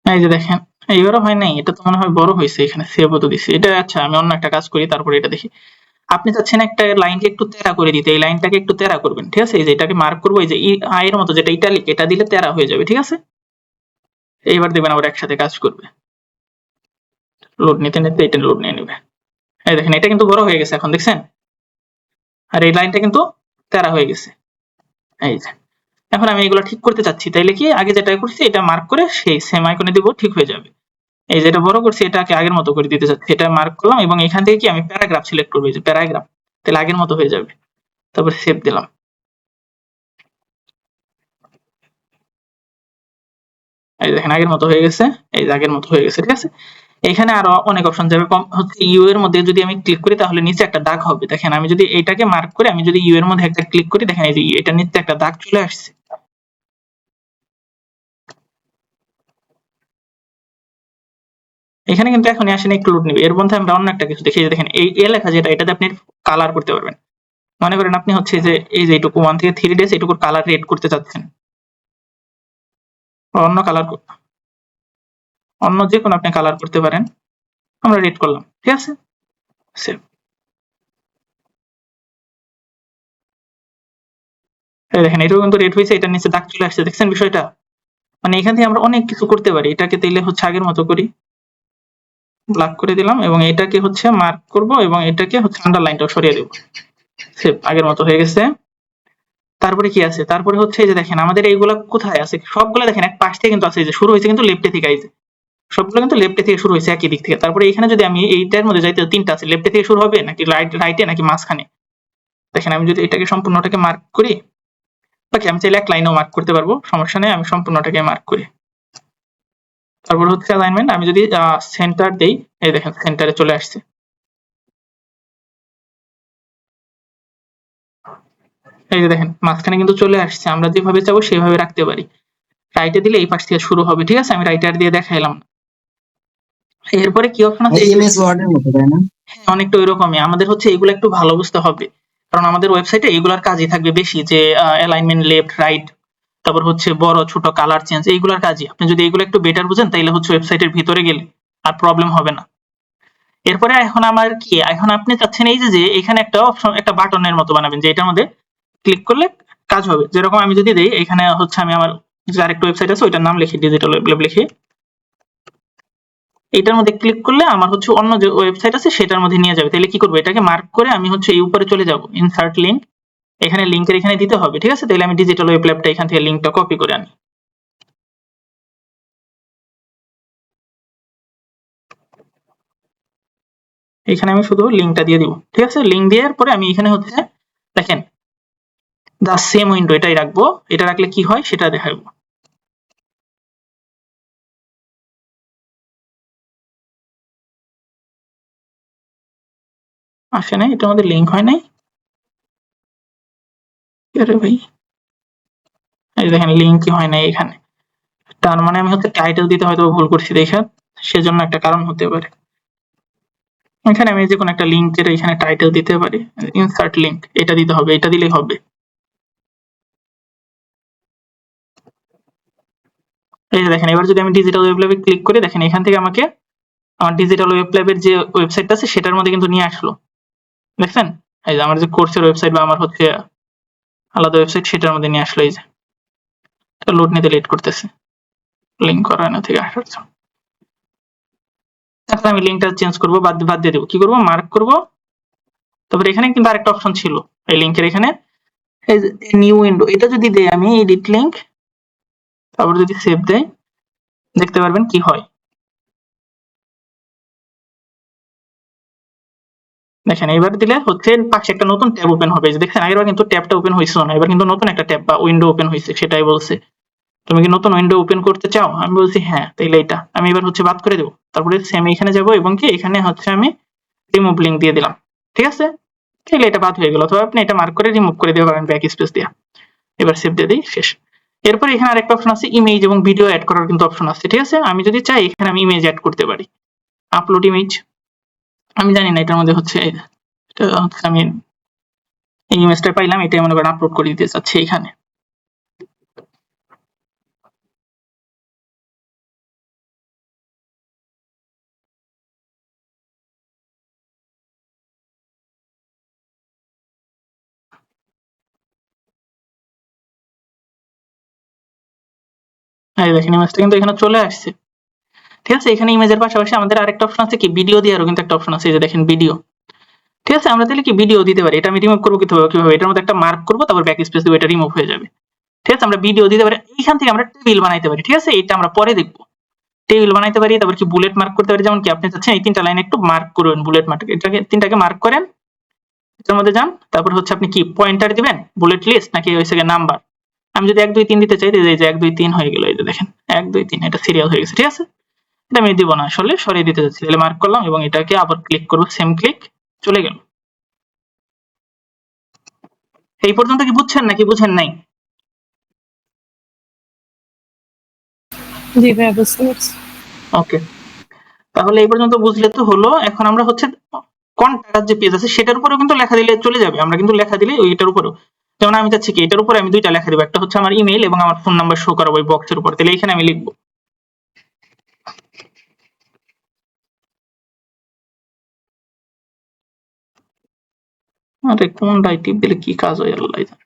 এই যে দেখেন এইবারও হয় নাই, এটা তো মনে হয় বড় হয়েছে, এখানে সেভও তো দিছি এটা। আচ্ছা আমি অন্য একটা কাজ করি, তারপরে এটা দেখি। আপনি চাচ্ছেন একটা লাইনকে একটু তেরা করে দিতে, এই লাইনটাকে একটু তেরা করবেন, ঠিক আছে? এই যে এটাকে মার্ক করবো, এই যে আই এর মতো যেটা ইটালিক, এটা দিলে তেরা হয়ে যাবে, ঠিক আছে? এইবার দেখবেন আবার একসাথে কাজ করবে, লোড নিতে নিতে এটা লোড নিয়ে নেবে। এই দেখেন এটা কিন্তু বড় হয়ে গেছে এখন, দেখছেন? আর এই লাইনটা কিন্তু তেরা হয়ে গেছে, এই যে। এখন আমি এগুলো ঠিক করতে চাচ্ছি, তাইলে কি আগে যেটা করছি এটা মার্ক করে সেই সেম আইকনে দিব, ঠিক হয়ে যাবে। এই যেটা বড় করছি এটাকে আগের মতো করে দিতে চাচ্ছি, এটা মার্ক করলাম এবং এখান থেকে কি আমি প্যারাগ্রাফ সিলেক্ট করবো, এই যে প্যারাগ্রাফ, তাহলে আগের মতো হয়ে যাবে। তারপর সেভ দিলাম, এই দেখেন আগের মতো হয়ে গেছে, এই যে আগের মতো হয়ে গেছে, ঠিক আছে? এখানে আরো অনেক অপশন যাবে, হচ্ছে ইউ এর মধ্যে যদি আমি ক্লিক করি তাহলে নিচে একটা দাগ হবে, দেখেন আমি যদি এইটাকে মার্ক করে আমি যদি ইউ এর মধ্যে একটা ক্লিক করি, দেখেন এই যে এটা নিচে একটা দাগ চলে আসছে। এখানে কিন্তু এখনই আসেনি, একটু লোড নেবে, এর মধ্যে আমরা অন্য একটা কিছু দেখি। দেখেন এই এ লেখা যেটা, এটাতে আপনি কালার করতে পারবেন। মনে করেন আপনি হচ্ছে যে এই যে এইটুকু 1 থেকে 3 ডেজ এইটুকুর কালার রেড করতে চাচ্ছেন, অন্য কালার, অন্য যে কোনো আপনি কালার করতে পারেন। আমরা রেড করলাম, ঠিক আছে? সেভ। এই দেখেন এটাও কিন্তু রেড হয়েছে, এটার নিচে দাগ চলে আসছে, দেখছেন বিষয়টা? মানে এখান থেকে আমরা অনেক কিছু করতে পারি। এটাকে তাইলে হচ্ছে আগের মতো করি, ব্ল্যাক করে দিলাম এবং এটাকে হচ্ছে মার্ক করব এবং এটাকে হচ্ছে আন্ডারলাইনটাও সরিয়ে দেব। সেভ, আগের মতো হয়ে গেছে। তারপরে কি আছে? তারপরে হচ্ছে এই যে দেখেন আমাদের এইগুলা কোথায় আছে, সবগুলা দেখেন এক পাশ থেকে কিন্তু আছে, এই যে শুরু হয়েছে কিন্তু লেফটে থেকে, এই যে সবগুলো কিন্তু লেফটে থেকে শুরু হয়েছে একই দিক থেকে। তারপরে এখানে যদি আমি এইটার মধ্যে যাইতে, তিনটা আছে, লেফটে থেকে শুরু হবে নাকি রাইটে নাকি মাঝখানে। দেখেন আমি যদি এটাকে সম্পূর্ণটাকে মার্ক করি, ওকে আমি চাইলে এক লাইনও মার্ক করতে পারবো, সমস্যা নেই, আমি সম্পূর্ণটাকে মার্ক করি। তারপর হচ্ছে অ্যালাইনমেন্ট, আমি যদি সেন্টার দেই, এই দেখেন সেন্টারে চলে আসছে। এই যে দেখেন মাঝখানে কিন্তু চলে আসছে, আমরা যেভাবে চাবো সেভাবে রাখতে পারি। রাইটে দিলে এই পাশ থেকে শুরু হবে, ঠিক আছে? আমি রাইটার দিয়ে দেখাইলাম। এরপরে কি অপশন আছে? এমএস ওয়ার্ডের মতো, তাই না? হ্যাঁ অনেকটা ওইরকমই। আমাদের হচ্ছে এগুলো একটু ভালো বুঝতে হবে, কারণ আমাদের ওয়েবসাইটে এগুলার কাজই থাকবে বেশি, যে অ্যালাইনমেন্ট লেফট রাইট, তারপর হচ্ছে বড় ছোট কালার চেঞ্জ, এইগুলার কাজই। আপনি যদি এগুলো একটু বেটার বুঝেন তাইলে হচ্ছে ওয়েবসাইটের ভিতরে গেলে আর প্রবলেম হবে না। এরপরে এখন আমার কি, এখন আপনি চাচ্ছেন এই যে এখানে একটা অপশন, একটা বাটনের মতো বানাবেন, যে এটার মধ্যে ক্লিক করলে কাজ হবে। যেরকম আমি যদি দেই এখানে হচ্ছে আমি আমার যে আরেকটা ওয়েবসাইট আছে ওইটার নাম লিখি, ডিজিটাল ওয়েব ল্যাব লিখি, এটার মধ্যে ক্লিক করলে আমার হচ্ছে অন্য যে ওয়েবসাইট আছে সেটার মধ্যে নিয়ে যাবে। তাহলে কি করবো, এটাকে মার্ক করে আমি হচ্ছে এই উপরে চলে যাব, ইনসার্ট লিংক, এখানে লিংকের এখানে দিতে হবে, ঠিক আছে? তাহলে আমি ডিজিটাল ওয়েব ল্যাবটা এখান থেকে লিংকটা কপি করে আনি, এখানে আমি শুধু লিংকটা দিয়ে দিব, ঠিক আছে? লিংক দেওয়ার পরে আমি এখানে হচ্ছে দেখেন দা সেম উইন্ডো এটাই রাখবো, এটা রাখলে কি হয় সেটা দেখাবো। আসে নাই, এটার মধ্যে লিংক হয় নাই, আরে ভাই এই দেখেন লিংকই হয় নাই এখানে। তার মানে আমি হচ্ছে টাইটেল দিতে হয়তো ভুল করছি, দেখা সেজন্য একটা কারণ হতে পারে। এখানে আমি যে কোনো একটা লিংকের এখানে টাইটেল দিতে পারি, ইনসার্ট লিংক, এটা দিতে হবে, এটা দিলেই হবে। এই যে দেখেন এবার যদি আমি ডিজিটাল ওয়েব ল্যাবে ক্লিক করি, দেখেন এখান থেকে আমাকে আমার ডিজিটাল ওয়েব ল্যাবের যে ওয়েবসাইটটা আছে সেটার মধ্যে কিন্তু নিয়ে আসলো, দেখছেন? এই যে আমার যে কোর্সের ওয়েবসাইট বা আমার হচ্ছে আলাদা ওয়েবসাইট সেটার মধ্যে নিয়ে আসলো। এই যে এটা লোড নিতে লেট করতেছে, লিংক করা হয় না থেকে আসার। এখন আমি লিংকটা চেঞ্জ করবো, বাদ দিয়ে দেবো, কি করবো, মার্ক করবো। তারপরে এখানে কিন্তু আরেকটা অপশন ছিল, এই লিংকের এখানে এই নিউ উইন্ডো, এটা যদি দেই আমি এডিট লিংক, তারপর যদি সেভ দেই, দেখতে পারবেন কি হয়। দেখেন এবার দিলে হচ্ছে পাশে একটা নতুন ট্যাব ওপেন হবে, এই যে দেখেন আগেরবার কিন্তু ট্যাবটা ওপেন হয়েছিল না, এবার কিন্তু নতুন একটা ট্যাব বা উইন্ডো ওপেন হয়েছে, সেটাই বলছে তুমি কি নতুন উইন্ডো ওপেন করতে চাও, আমি বলছি হ্যাঁ, তাইলে এটা আমি এবার হচ্ছে বাদ করে দেবো। তারপরে সেম এখানে যাব এবং কি এখানে হচ্ছে আমি রিমুভ লিংক দিয়ে দিলাম, ঠিক আছে, তাহলে এটা বাদ হয়ে গেল। অথবা আপনি এটা মার্ক করে রিমুভ করে দিতে পারেন ব্যাক স্পেস দিয়ে। এবার সেভ দিয়ে দিই, শেষ। এরপর এখানে আরেকটা অপশন আছে ইমেজ এবং ভিডিও অ্যাড করার কিন্তু অপশন আছে, ঠিক আছে। আমি যদি চাই এখানে আমি ইমেজ অ্যাড করতে পারি, আপলোড ইমেজ, আমি জানি না এটার মধ্যে হচ্ছে, এটা হচ্ছে আমি এই ইমেজটা পাইলাম, এটাই মনে করেন আপলোড করে দিতে চাচ্ছি এখানে। এই দেখেন ইমেজটা কিন্তু এখানে চলে আসছে, ঠিক আছে। এখানে ইমেজের পাশাপাশি আমাদের আরেকটা অপশন আছে কি ভিডিও দেওয়ারও কিন্তু একটা অপশন আছে, এই যে দেখেন ভিডিও, ঠিক আছে। আমরা তাহলে কি ভিডিও দিতে পারি, এটা আমি রিমুভ করবো কিভাবে, এটার মধ্যে একটা মার্ক করবো, তারপর ব্যাক স্পেস দেবো, এটা রিমুভ হয়ে যাবে, ঠিক আছে। আমরা ভিডিও দিতে পারি, এইখান থেকে আমরা টেবিল বানাইতে পারি, ঠিক আছে, এটা আমরা পরে দেখবো। টেবিল বানাইতে পারি, তারপর কি বুলেট মার্ক করতে পারি, যেমন কি আপনি চাচ্ছেন এই তিনটা লাইন একটু মার্ক করবেন, বুলেট মার্ক, এটাকে তিনটাকে মার্ক করেন, এটার মধ্যে যান, তারপর হচ্ছে আপনি কি পয়েন্টার দিবেন, বুলেট লিস্ট নাকি হইছে নাম্বার। আমি যদি 1 2 3 দিতে চাই, এই যে 1 2 3 হয়ে গেল, এই যে দেখেন 1 2 3, এটা সিরিয়াল হয়ে গেছে, ঠিক আছে। এটা আমি দিব না, আসলে সরিয়ে দিতে যাচ্ছি, তাহলে মার্ক করলাম এবং এটাকে আবার ক্লিক করব, সেম ক্লিক, চলে গেল। এই পর্যন্ত কি বুঝছেন নাকি বুঝেন নাই? জি ভাইয়া বুঝতে পারছি। ওকে, তাহলে এই পর্যন্ত বুঝলে তো হলো। এখন আমরা হচ্ছে কন্টাক্ট যে পেজ আছে সেটার উপরেও কিন্তু লেখা দিলে চলে যাবে, আমরা কিন্তু লেখা দিলে ওইটার উপরেও, যেমন আমি চাচ্ছি কি এটার উপরে আমি দুইটা লেখা দিব, একটা হচ্ছে আমার ইমেল এবং আমার ফোন নাম্বার শো করাবো ওই বক্সের উপর, তাহলে এখানে আমি লিখবো আরে কোনটাই টিপ দিলে কি কাজ হয় আল্লাহ জানে।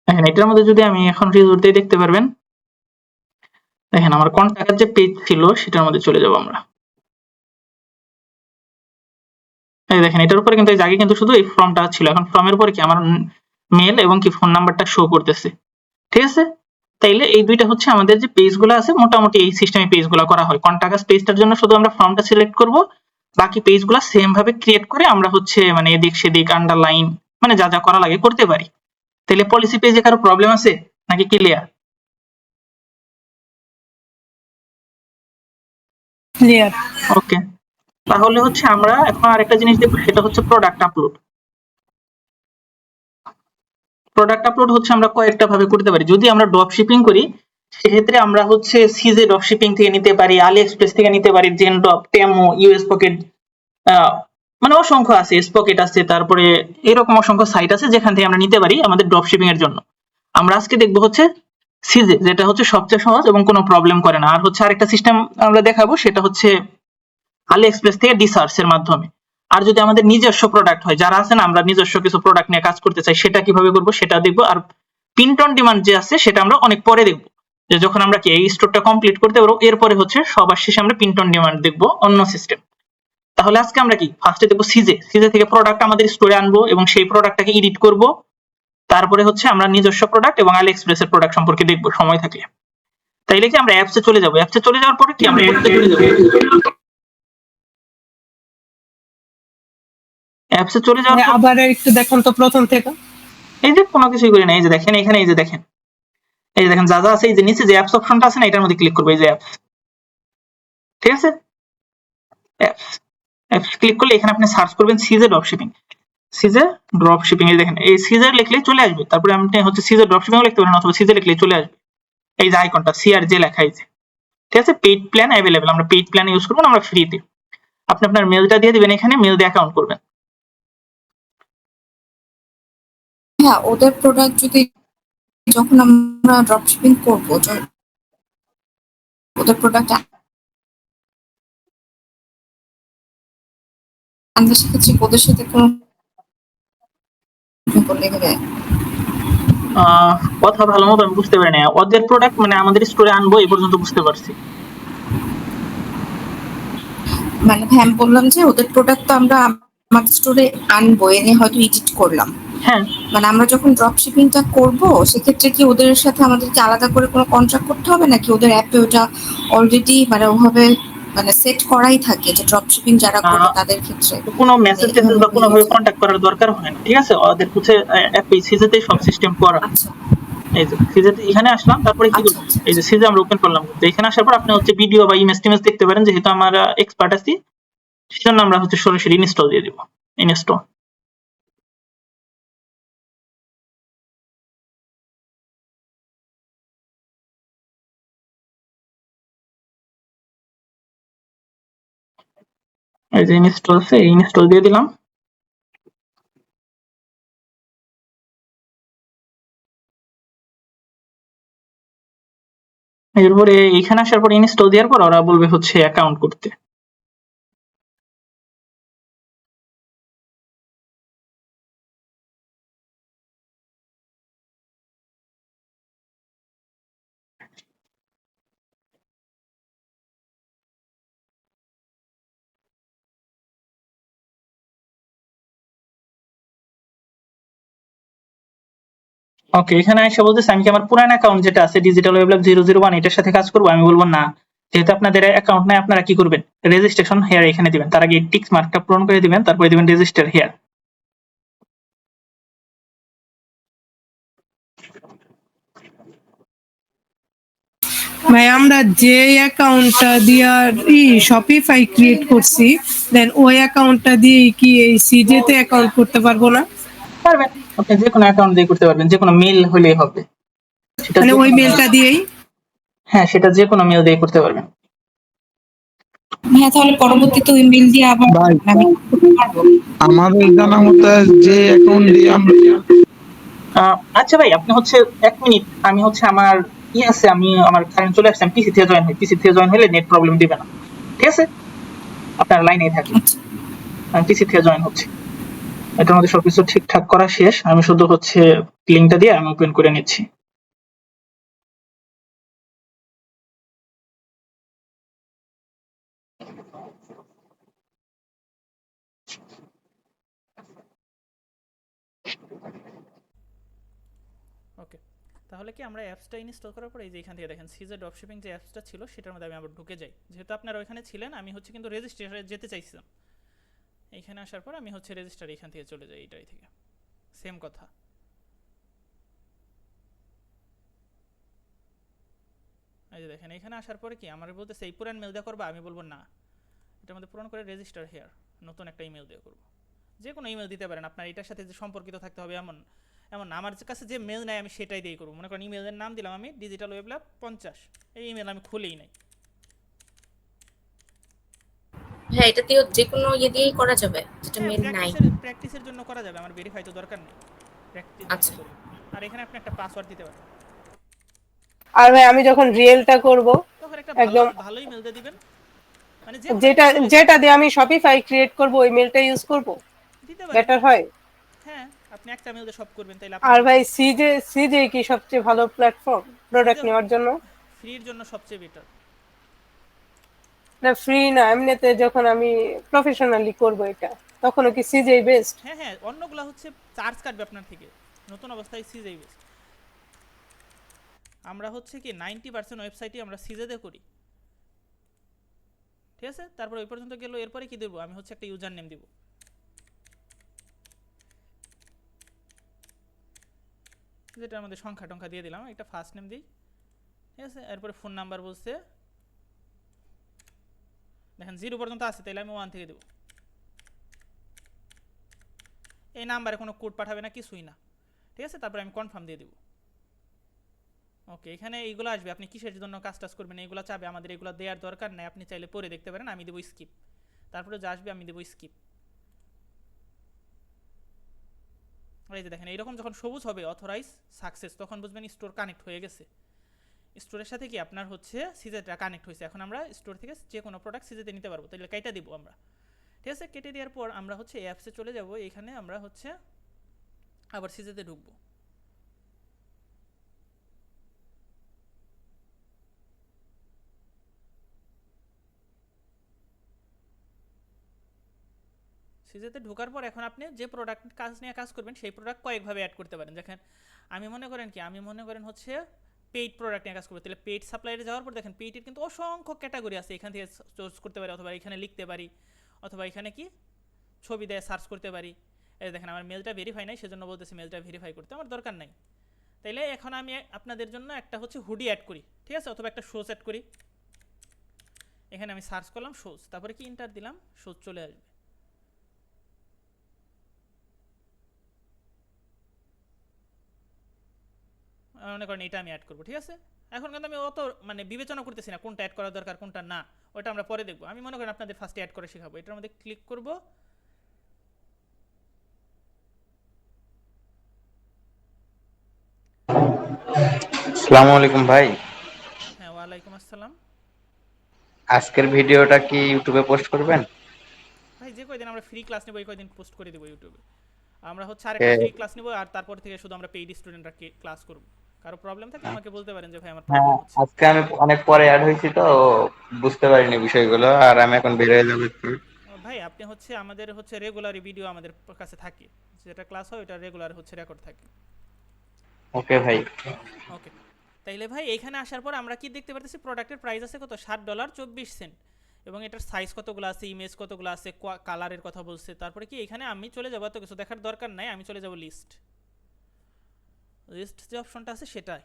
দেখেন এটার মধ্যে যদি আমি এখন রিজোর্ট দিয়ে দেখতে পারবেন, দেখেন আমার কন্টাক্টের যে পেজ ছিল সেটার মধ্যে চলে যাব আমরা, এই দেখেন এটার উপরে কিন্তু এই জায়গায় কিন্তু শুধু এই ফর্মটা ছিল, এখন ফর্মের উপরে কি আমার মেল এবং কি ফোন নাম্বারটা শো করতেছে, ঠিক আছে। তাইলে এই দুইটা হচ্ছে আমাদের যে পেজগুলো আছে, মোটামুটি এই সিস্টেমে পেজগুলো করা হয়। কন্টাক্ট পেজটার জন্য শুধু আমরা ফর্মটা সিলেক্ট করব, বাকি পেজগুলো সেম ভাবে ক্রিয়েট করে আমরা হচ্ছে মানে এদিক সেদিক আন্ডারলাইন মানে যা যা করা লাগে করতে পারি। তাহলে পলিসি পেজে কারো প্রবলেম আছে নাকি ক্লিয়ার? ক্লিয়ার। ওকে, তাহলে হচ্ছে আমরা এখন আরেকটা জিনিস দেখব, সেটা হচ্ছে প্রোডাক্ট আপলোড। প্রোডাক্ট আপলোড হচ্ছে আমরা কয়েকটা ভাবে করতে পারি। যদি আমরা ড্রপ শিপিং করি সেক্ষেত্রে আমরা হচ্ছে সিজে ড্রপ শিপিং থেকে নিতে পারি, আলি এক্সপ্রেস থেকে নিতে পারি, জেন ড্রপ, টেমো, ইউএস পকেট, মানে অসংখ্য আছে, স্পকেট আছে, তারপরে এরকম অসংখ্য সাইট আছে যেখান থেকে আমরা নিতে পারি আমাদের ড্রপ শিপিং এর জন্য। আমরা আজকে দেখবো হচ্ছে সিজে, যেটা হচ্ছে সবচেয়ে সহজ এবং কোনো প্রবলেম করে না। আর হচ্ছে আরেকটা সিস্টেম আমরা দেখাবো, সেটা হচ্ছে আলি এক্সপ্রেস থেকে ডিসার্চ এর মাধ্যমে। আর যদি আমাদের নিজস্ব প্রোডাক্ট হয়, যারা আছে না আমরা নিজস্ব কিছু প্রোডাক্ট নিয়ে কাজ করতে চাই, সেটা কিভাবে করব সেটা দেখবো। আর প্রিন্ট অন ডিমান্ড যে আছে সেটা আমরা অনেক পরে দেখবো, যে যখন আমরা কি এই স্টোরটা কমপ্লিট করতে পারবো এরপরে হচ্ছে সবার শেষে আমরা প্রিন্ট অন ডিমান্ড দেখবো, অন্য সিস্টেম। তাহলে আজকে আমরা কি ফার্স্টে দেখবো সিজে, সিজে থেকে প্রোডাক্ট আমাদের স্টোরে আনবো এবং সেই প্রোডাক্টটাকে এডিট করব, তারপরে হচ্ছে আমরা নিজস্ব প্রোডাক্ট এবং আলি এক্সপ্রেস এর প্রোডাক্ট সম্পর্কে দেখবো সময় থাকলে। তাইলে কি আমরা অ্যাপসে চলে যাবো, অ্যাপসে চলে যাওয়ার পরে কি আমরা অ্যাপসে চলে যাওয়ার পর আবার একটু দেখুন তো প্রথম থেকে। এই যে কোনো কিছুই করি না, এই যে দেখেন এখানে, এই যে দেখেন, এই যে দেখেন যা যা আছে, এই যে নিচে যে অ্যাপস অপশনটা আছে না এটার মধ্যে ক্লিক করবো, এই যে অ্যাপস, ঠিক আছে, অ্যাপস, অ্যাপস ক্লিক করলে এখানে আপনি সার্চ করবেন সিজে ড্রপ শিপিং, সিজে ড্রপ শিপিং, এই দেখেন এই সিজে লিখলেই চলে আসবে। তারপরে আপনি হচ্ছে সিজে ড্রপ শিপিং লিখতে পারেন অথবা সিজে লিখলেই চলে আসবে, এই যে আইকনটা সিআরজে লেখা আছে, ঠিক আছে। পেইড প্ল্যান अवेलेबल, আমরা পেইড প্ল্যান ইউজ করব না, আমরা ফ্রিতে। আপনি আপনার মেলটা দিয়ে দিবেন, এখানে মেল দিয়ে অ্যাকাউন্ট করবেন। হ্যাঁ, ওদের প্রোডাক্ট যদি যখন আমরা ড্রপ শিপিং করবো ওদের প্রোডাক্ট আনতে শিখেছি, ওদের সাথে কোনো লেগে যায়। কথা ভালো মতো আমি বুঝতে পারি না। ওদের প্রোডাক্ট মানে আমাদের স্টোরে আনবো এই পর্যন্ত বুঝতে পারছি। মানে ভাই আমি বললাম যে ওদের প্রোডাক্ট তো আমরা আমাদের স্টোরে আনবো, এনে হয়তো এডিট করলাম। হ্যাঁ, মানে আমরা যখন ড্রপ শিপিংটা করবো সেক্ষেত্রে কি ওদের সাথে আমাদেরকে আলাদা করে কোনো কন্ট্রাক্ট করতে হবে, নাকি ওদের অ্যাপে ওটা অলরেডি মানে ওভাবে মানে সেট করাই থাকে যে ড্রপ শিপিং যারা করবে তাদের ক্ষেত্রে কোনো মানে মেসেজ টেসেজ এভাবে বা হয়ে কোনোভাবে যায়? কন্ট্যাক্ট করার দরকার হয় না, ঠিক আছে? ওদের হচ্ছে অ্যাপে সিজেতেই সব সিস্টেম করা। আচ্ছা এই যে সিজেতে এখানে আসলাম, তারপরে কি আচ্ছা করবো, আচ্ছা এই যে আচ্ছা। সিজে আমরা ওপেন করলাম। তো এখানে আসার পর আপনি হচ্ছে ভিডিও বা ইমেজ টিমেজ দেখতে পারেন, যেহেতু আমার এক্সপার্ট আছি সেজন্য আমরা হচ্ছে সরাসরি ইনস্টল দিয়ে দিব। ইনস্টল এই যে ইনস্টল আছে, ইনস্টল দিয়ে দিলাম। এরপরে এখানে আসার পর ইনস্টল দেওয়ার পর ওরা বলবে হচ্ছে অ্যাকাউন্ট করতে। ওকে, এখানে এসে বলতেছে আমি কি আমার পুরান অ্যাকাউন্ট যেটা আছে ডিজিটাল ওয়েব ল্যাব 001 এটার সাথে কাজ করবো? আমি বলবো না, যেহেতু আপনাদের অ্যাকাউন্ট নাই আপনারা কি করবেন, রেজিস্ট্রেশন হেয়ার এখানে দিবেন। তার আগে টিক মার্কটা পূরণ করে দিবেন, তারপরে দিবেন রেজিস্টার হেয়ার। ভাই আমরা যে অ্যাকাউন্টটা দিয়া শপিফাই ক্রিয়েট করছি, দেন ওই অ্যাকাউন্টটা দিয়ে কি এই সিজেতে অ্যাকাউন্ট করতে পারবো না? পারবেন, আপনি যে কোনো অ্যাকাউন্ট দিয়ে করতে পারবেন, যে কোনো মেল হলেই হবে। সেটা মানে যে ওই কোনো মেল, মেলটা দিয়েই? হ্যাঁ সেটা যে কোনো মেল দিয়ে করতে পারবেন। হ্যাঁ তাহলে পরবর্তীতে ওই মেল দিয়ে আবার ভাই আমি করতে পারবো? আমাদের জানা মতে যে অ্যাকাউন্ট দিয়ে আমরা আচ্ছা ভাই, আপনি হচ্ছে 1 মিনিট, আমি হচ্ছে আমার আছে, আমি আমার কারেন্ট চলে আসছে, আমি পিসি থেকে জয়েন হই। পিসি থেকে জয়েন হলে নেট প্রবলেম দিবে না, ঠিক আছে? আপনার লাইনেই থাকেন, আচ্ছা আমি পিসি থেকে জয়েন হচ্ছি। এটার মধ্যে সবকিছু ঠিকঠাক করা শেষ, আমি শুধু হচ্ছে লিঙ্কটা দিয়ে আমি ওপেন করে নিচ্ছি। ওকে, তাহলে কি আমরা অ্যাপসটা ইনস্টল করার পর এই যে এখান থেকে দেখেন সিজে ড্রপশিপিং যে অ্যাপসটা ছিল সেটার মধ্যে আমি আবার ঢুকে যাই। যেহেতু আপনারা ওইখানে ছিলেন, আমি হচ্ছে কিন্তু রেজিস্ট্রেশনে যেতে চাইছিলাম। এইখানে আসার পর আমি হচ্ছে রেজিস্টার এখান থেকে চলে যাই, এইটাই থেকে সেম কথা। এই যে দেখেন এখানে আসার পরে কি আমার বলতেছে এই পুরান মেল দিয়ে করবা, আমি বলবো না, এটার মধ্যে পূরণ করে রেজিস্টার হেয়ার নতুন একটা ইমেল দিয়ে করবো। যে কোনো ইমেল দিতে পারেন, আপনার এটার সাথে যে সম্পর্কিত থাকতে হবে এমন এমন না। আমার কাছে যে মেল নাই আমি সেটাই দিয়ে করবো। মনে করেন ইমেলের নাম দিলাম আমি ডিজিটাল ওয়েব ল্যাব 50, এই ইমেল আমি খুলেই নাই। হ্যাঁ এটা দিয়ে যে কোনো ইয়ে দিয়েই করা যাবে যেটা হ্যাঁ, মেল নাই। প্র্যাকটিসের জন্য করা যাবে, আমার ভেরিফাই তো দরকার নেই, প্র্যাকটিস জন্য আচ্ছা করি। আর এখানে আপনি একটা পাসওয়ার্ড দিতে পারেন। আর ভাই আমি যখন রিয়েলটা করব, তখন একটা ভালো একদম ভালো ইমেল দিয়ে দিবেন, মানে যে কোনো যেটা ইমেল হলেই যেটা চলবে। দিয়ে আমি শপিফাই ক্রিয়েট করব ওই মেলটা ইউজ করব, দিতে পারেন, বেটার হয়। হ্যাঁ। আপনি একটা মেল দিয়ে সব করবেন, তাইলে আপনার আর ভাই হচ্ছে সিজে সিজে কি সবচেয়ে ভালো প্ল্যাটফর্ম প্রোডাক্ট সিজে নেওয়ার জন্য? ফ্রির জন্য সবচেয়ে বেটার। না ফ্রি না, এমনিতে যখন আমি প্রফেশনালি করব এটা তখনও কি সিজেই বেস্ট? হ্যাঁ হ্যাঁ, অন্যগুলা হচ্ছে চার্জ কাটবে আপনার থেকে, নতুন অবস্থায় সিজেই বেস্ট। আমরা হচ্ছে কি 90% ওয়েবসাইটই আমরা সিজেতে করি, ঠিক আছে? তারপর ওই পর্যন্ত গেল, এরপরে কি দেবো, আমি হচ্ছে একটা ইউজার নেম দিব, যেটা আমাদের সংখ্যা টংখ্যা দিয়ে দিলাম, একটা ফার্স্ট নেম দিই, ঠিক আছে? এরপরে ফোন নাম্বার বলছে, দেখেন 0 পর্যন্ত আছে, তাইলে আমি 1 থেকে দেবো। এই নাম্বারে কোনো কোড পাঠাবে না, কিছুই না, ঠিক আছে? তারপরে আমি কনফার্ম দিয়ে দেবো। ওকে, এখানে এইগুলো আসবে, আপনি কিসের জন্য কাজ টাজ করবেন এইগুলো চাবে, আমাদের এগুলো দেওয়ার দরকার নাই, আপনি চাইলে পরে দেখতে পারেন। আমি দেবো স্কিপ, তারপরে যা আসবে আমি দেবো স্কিপ। এই যে দেখেন এইরকম যখন সবুজ হবে অথরাইজ সাকসেস, তখন বুঝবেন স্টোর কানেক্ট হয়ে গেছে। স্টোরের সাথে কি আপনার হচ্ছে সিজেটা কানেক্ট হয়েছে। এখন আমরা স্টোর থেকে যে কোনো প্রোডাক্ট সিজেতে নিতে পারবো। তাহলে কেটে দিব আমরা, ঠিক আছে। কেটে দেওয়ার পর আমরা হচ্ছে এই অ্যাপসে চলে যাব। এখানে আমরা হচ্ছে আবার সিজেতে ঢুকবো। সিজেতে ঢোকার পর এখন আপনি যে প্রোডাক্ট কাজ করবেন সেই প্রোডাক্ট কয়েকভাবে অ্যাড করতে পারেন। দেখেন আমি মনে করেন হচ্ছে পেইড প্রোডাক্ট নিয়ে কাজ করবো। তাহলে পেইড সাপ্লাইয়ে যাওয়ার পর দেখেন পেইডের কিন্তু অসংখ্য ক্যাটাগরি আছে। এখান থেকে চুজ করতে পারি, অথবা এখানে লিখতে পারি, অথবা এখানে কি ছবি দেয় সার্চ করতে পারি। এই দেখেন আমার মেলটা ভেরিফাই নাই, সেজন্য বলতেছি মেলটা ভেরিফাই করতে আমার দরকার নাই। তাইলে এখন আমি আপনাদের জন্য একটা হচ্ছে হুডি অ্যাড করি, ঠিক আছে, অথবা একটা শোজ অ্যাড করি। এখানে আমি সার্চ করলাম শোজ, তারপরে কি ইন্টার দিলাম, শোজ চলে আসবে। মনে করেন এটা আমি অ্যাড করবো, ঠিক আছে। এখন কিন্তু আমি অত মানে বিবেচনা করতেছি না কোনটা অ্যাড করা দরকার কোনটা না, ওটা আমরা পরে দেখবো। আমি মনে করেন আপনাদের ফার্স্টে অ্যাড করে শেখাবো। এটার মধ্যে ক্লিক করব, আসসালামু আলাইকুম ভাই। হ্যাঁ ওয়ালাইকুম আসসালাম। আজকের ভিডিওটা কি ইউটিউবে পোস্ট করবেন? ভাই যে কয়দিন আমরা ফ্রি ক্লাস নেবো এই কয়দিন পোস্ট করে দেবো ইউটিউবে। আমরা হচ্ছে এ, আরেকটা ফ্রি ক্লাস নেবো, আর তারপর থেকে শুধু আমরা পেইড স্টুডেন্টরা ক্লাস করব। কারো প্রবলেম থাকলে আমাকে বলতে পারেন যে ভাই আমার হ্যাঁ, প্রবলেম হচ্ছে। আজকে আমি অনেক পরে অ্যাড হয়েছি তো বুঝতে পারিনি বিষয়গুলো, আর আমি এখন বের হয়ে যাবো একটু। ভাই আপনি হচ্ছে আমাদের হচ্ছে রেগুলারই ভিডিও আমাদের কাছে থাকে, যেটা ক্লাস হয় ওটা রেগুলার হচ্ছে রেকর্ড থাকে। ওকে ভাই। ওকে, তাইলে ভাই এখানে আসার পর আমরা কি দেখতে পারতেছি, প্রোডাক্টের প্রাইস আছে কত, $7.24, এবং এটার সাইজ কতগুলো আছে, ইমেজ কতগুলো আছে, কালারের কথা বলছে। তারপরে কি এখানে আমি চলে যাবো, এত কিছু দেখার দরকার নাই, আমি চলে যাব লিস্ট যে অপশনটা আছে সেটাই,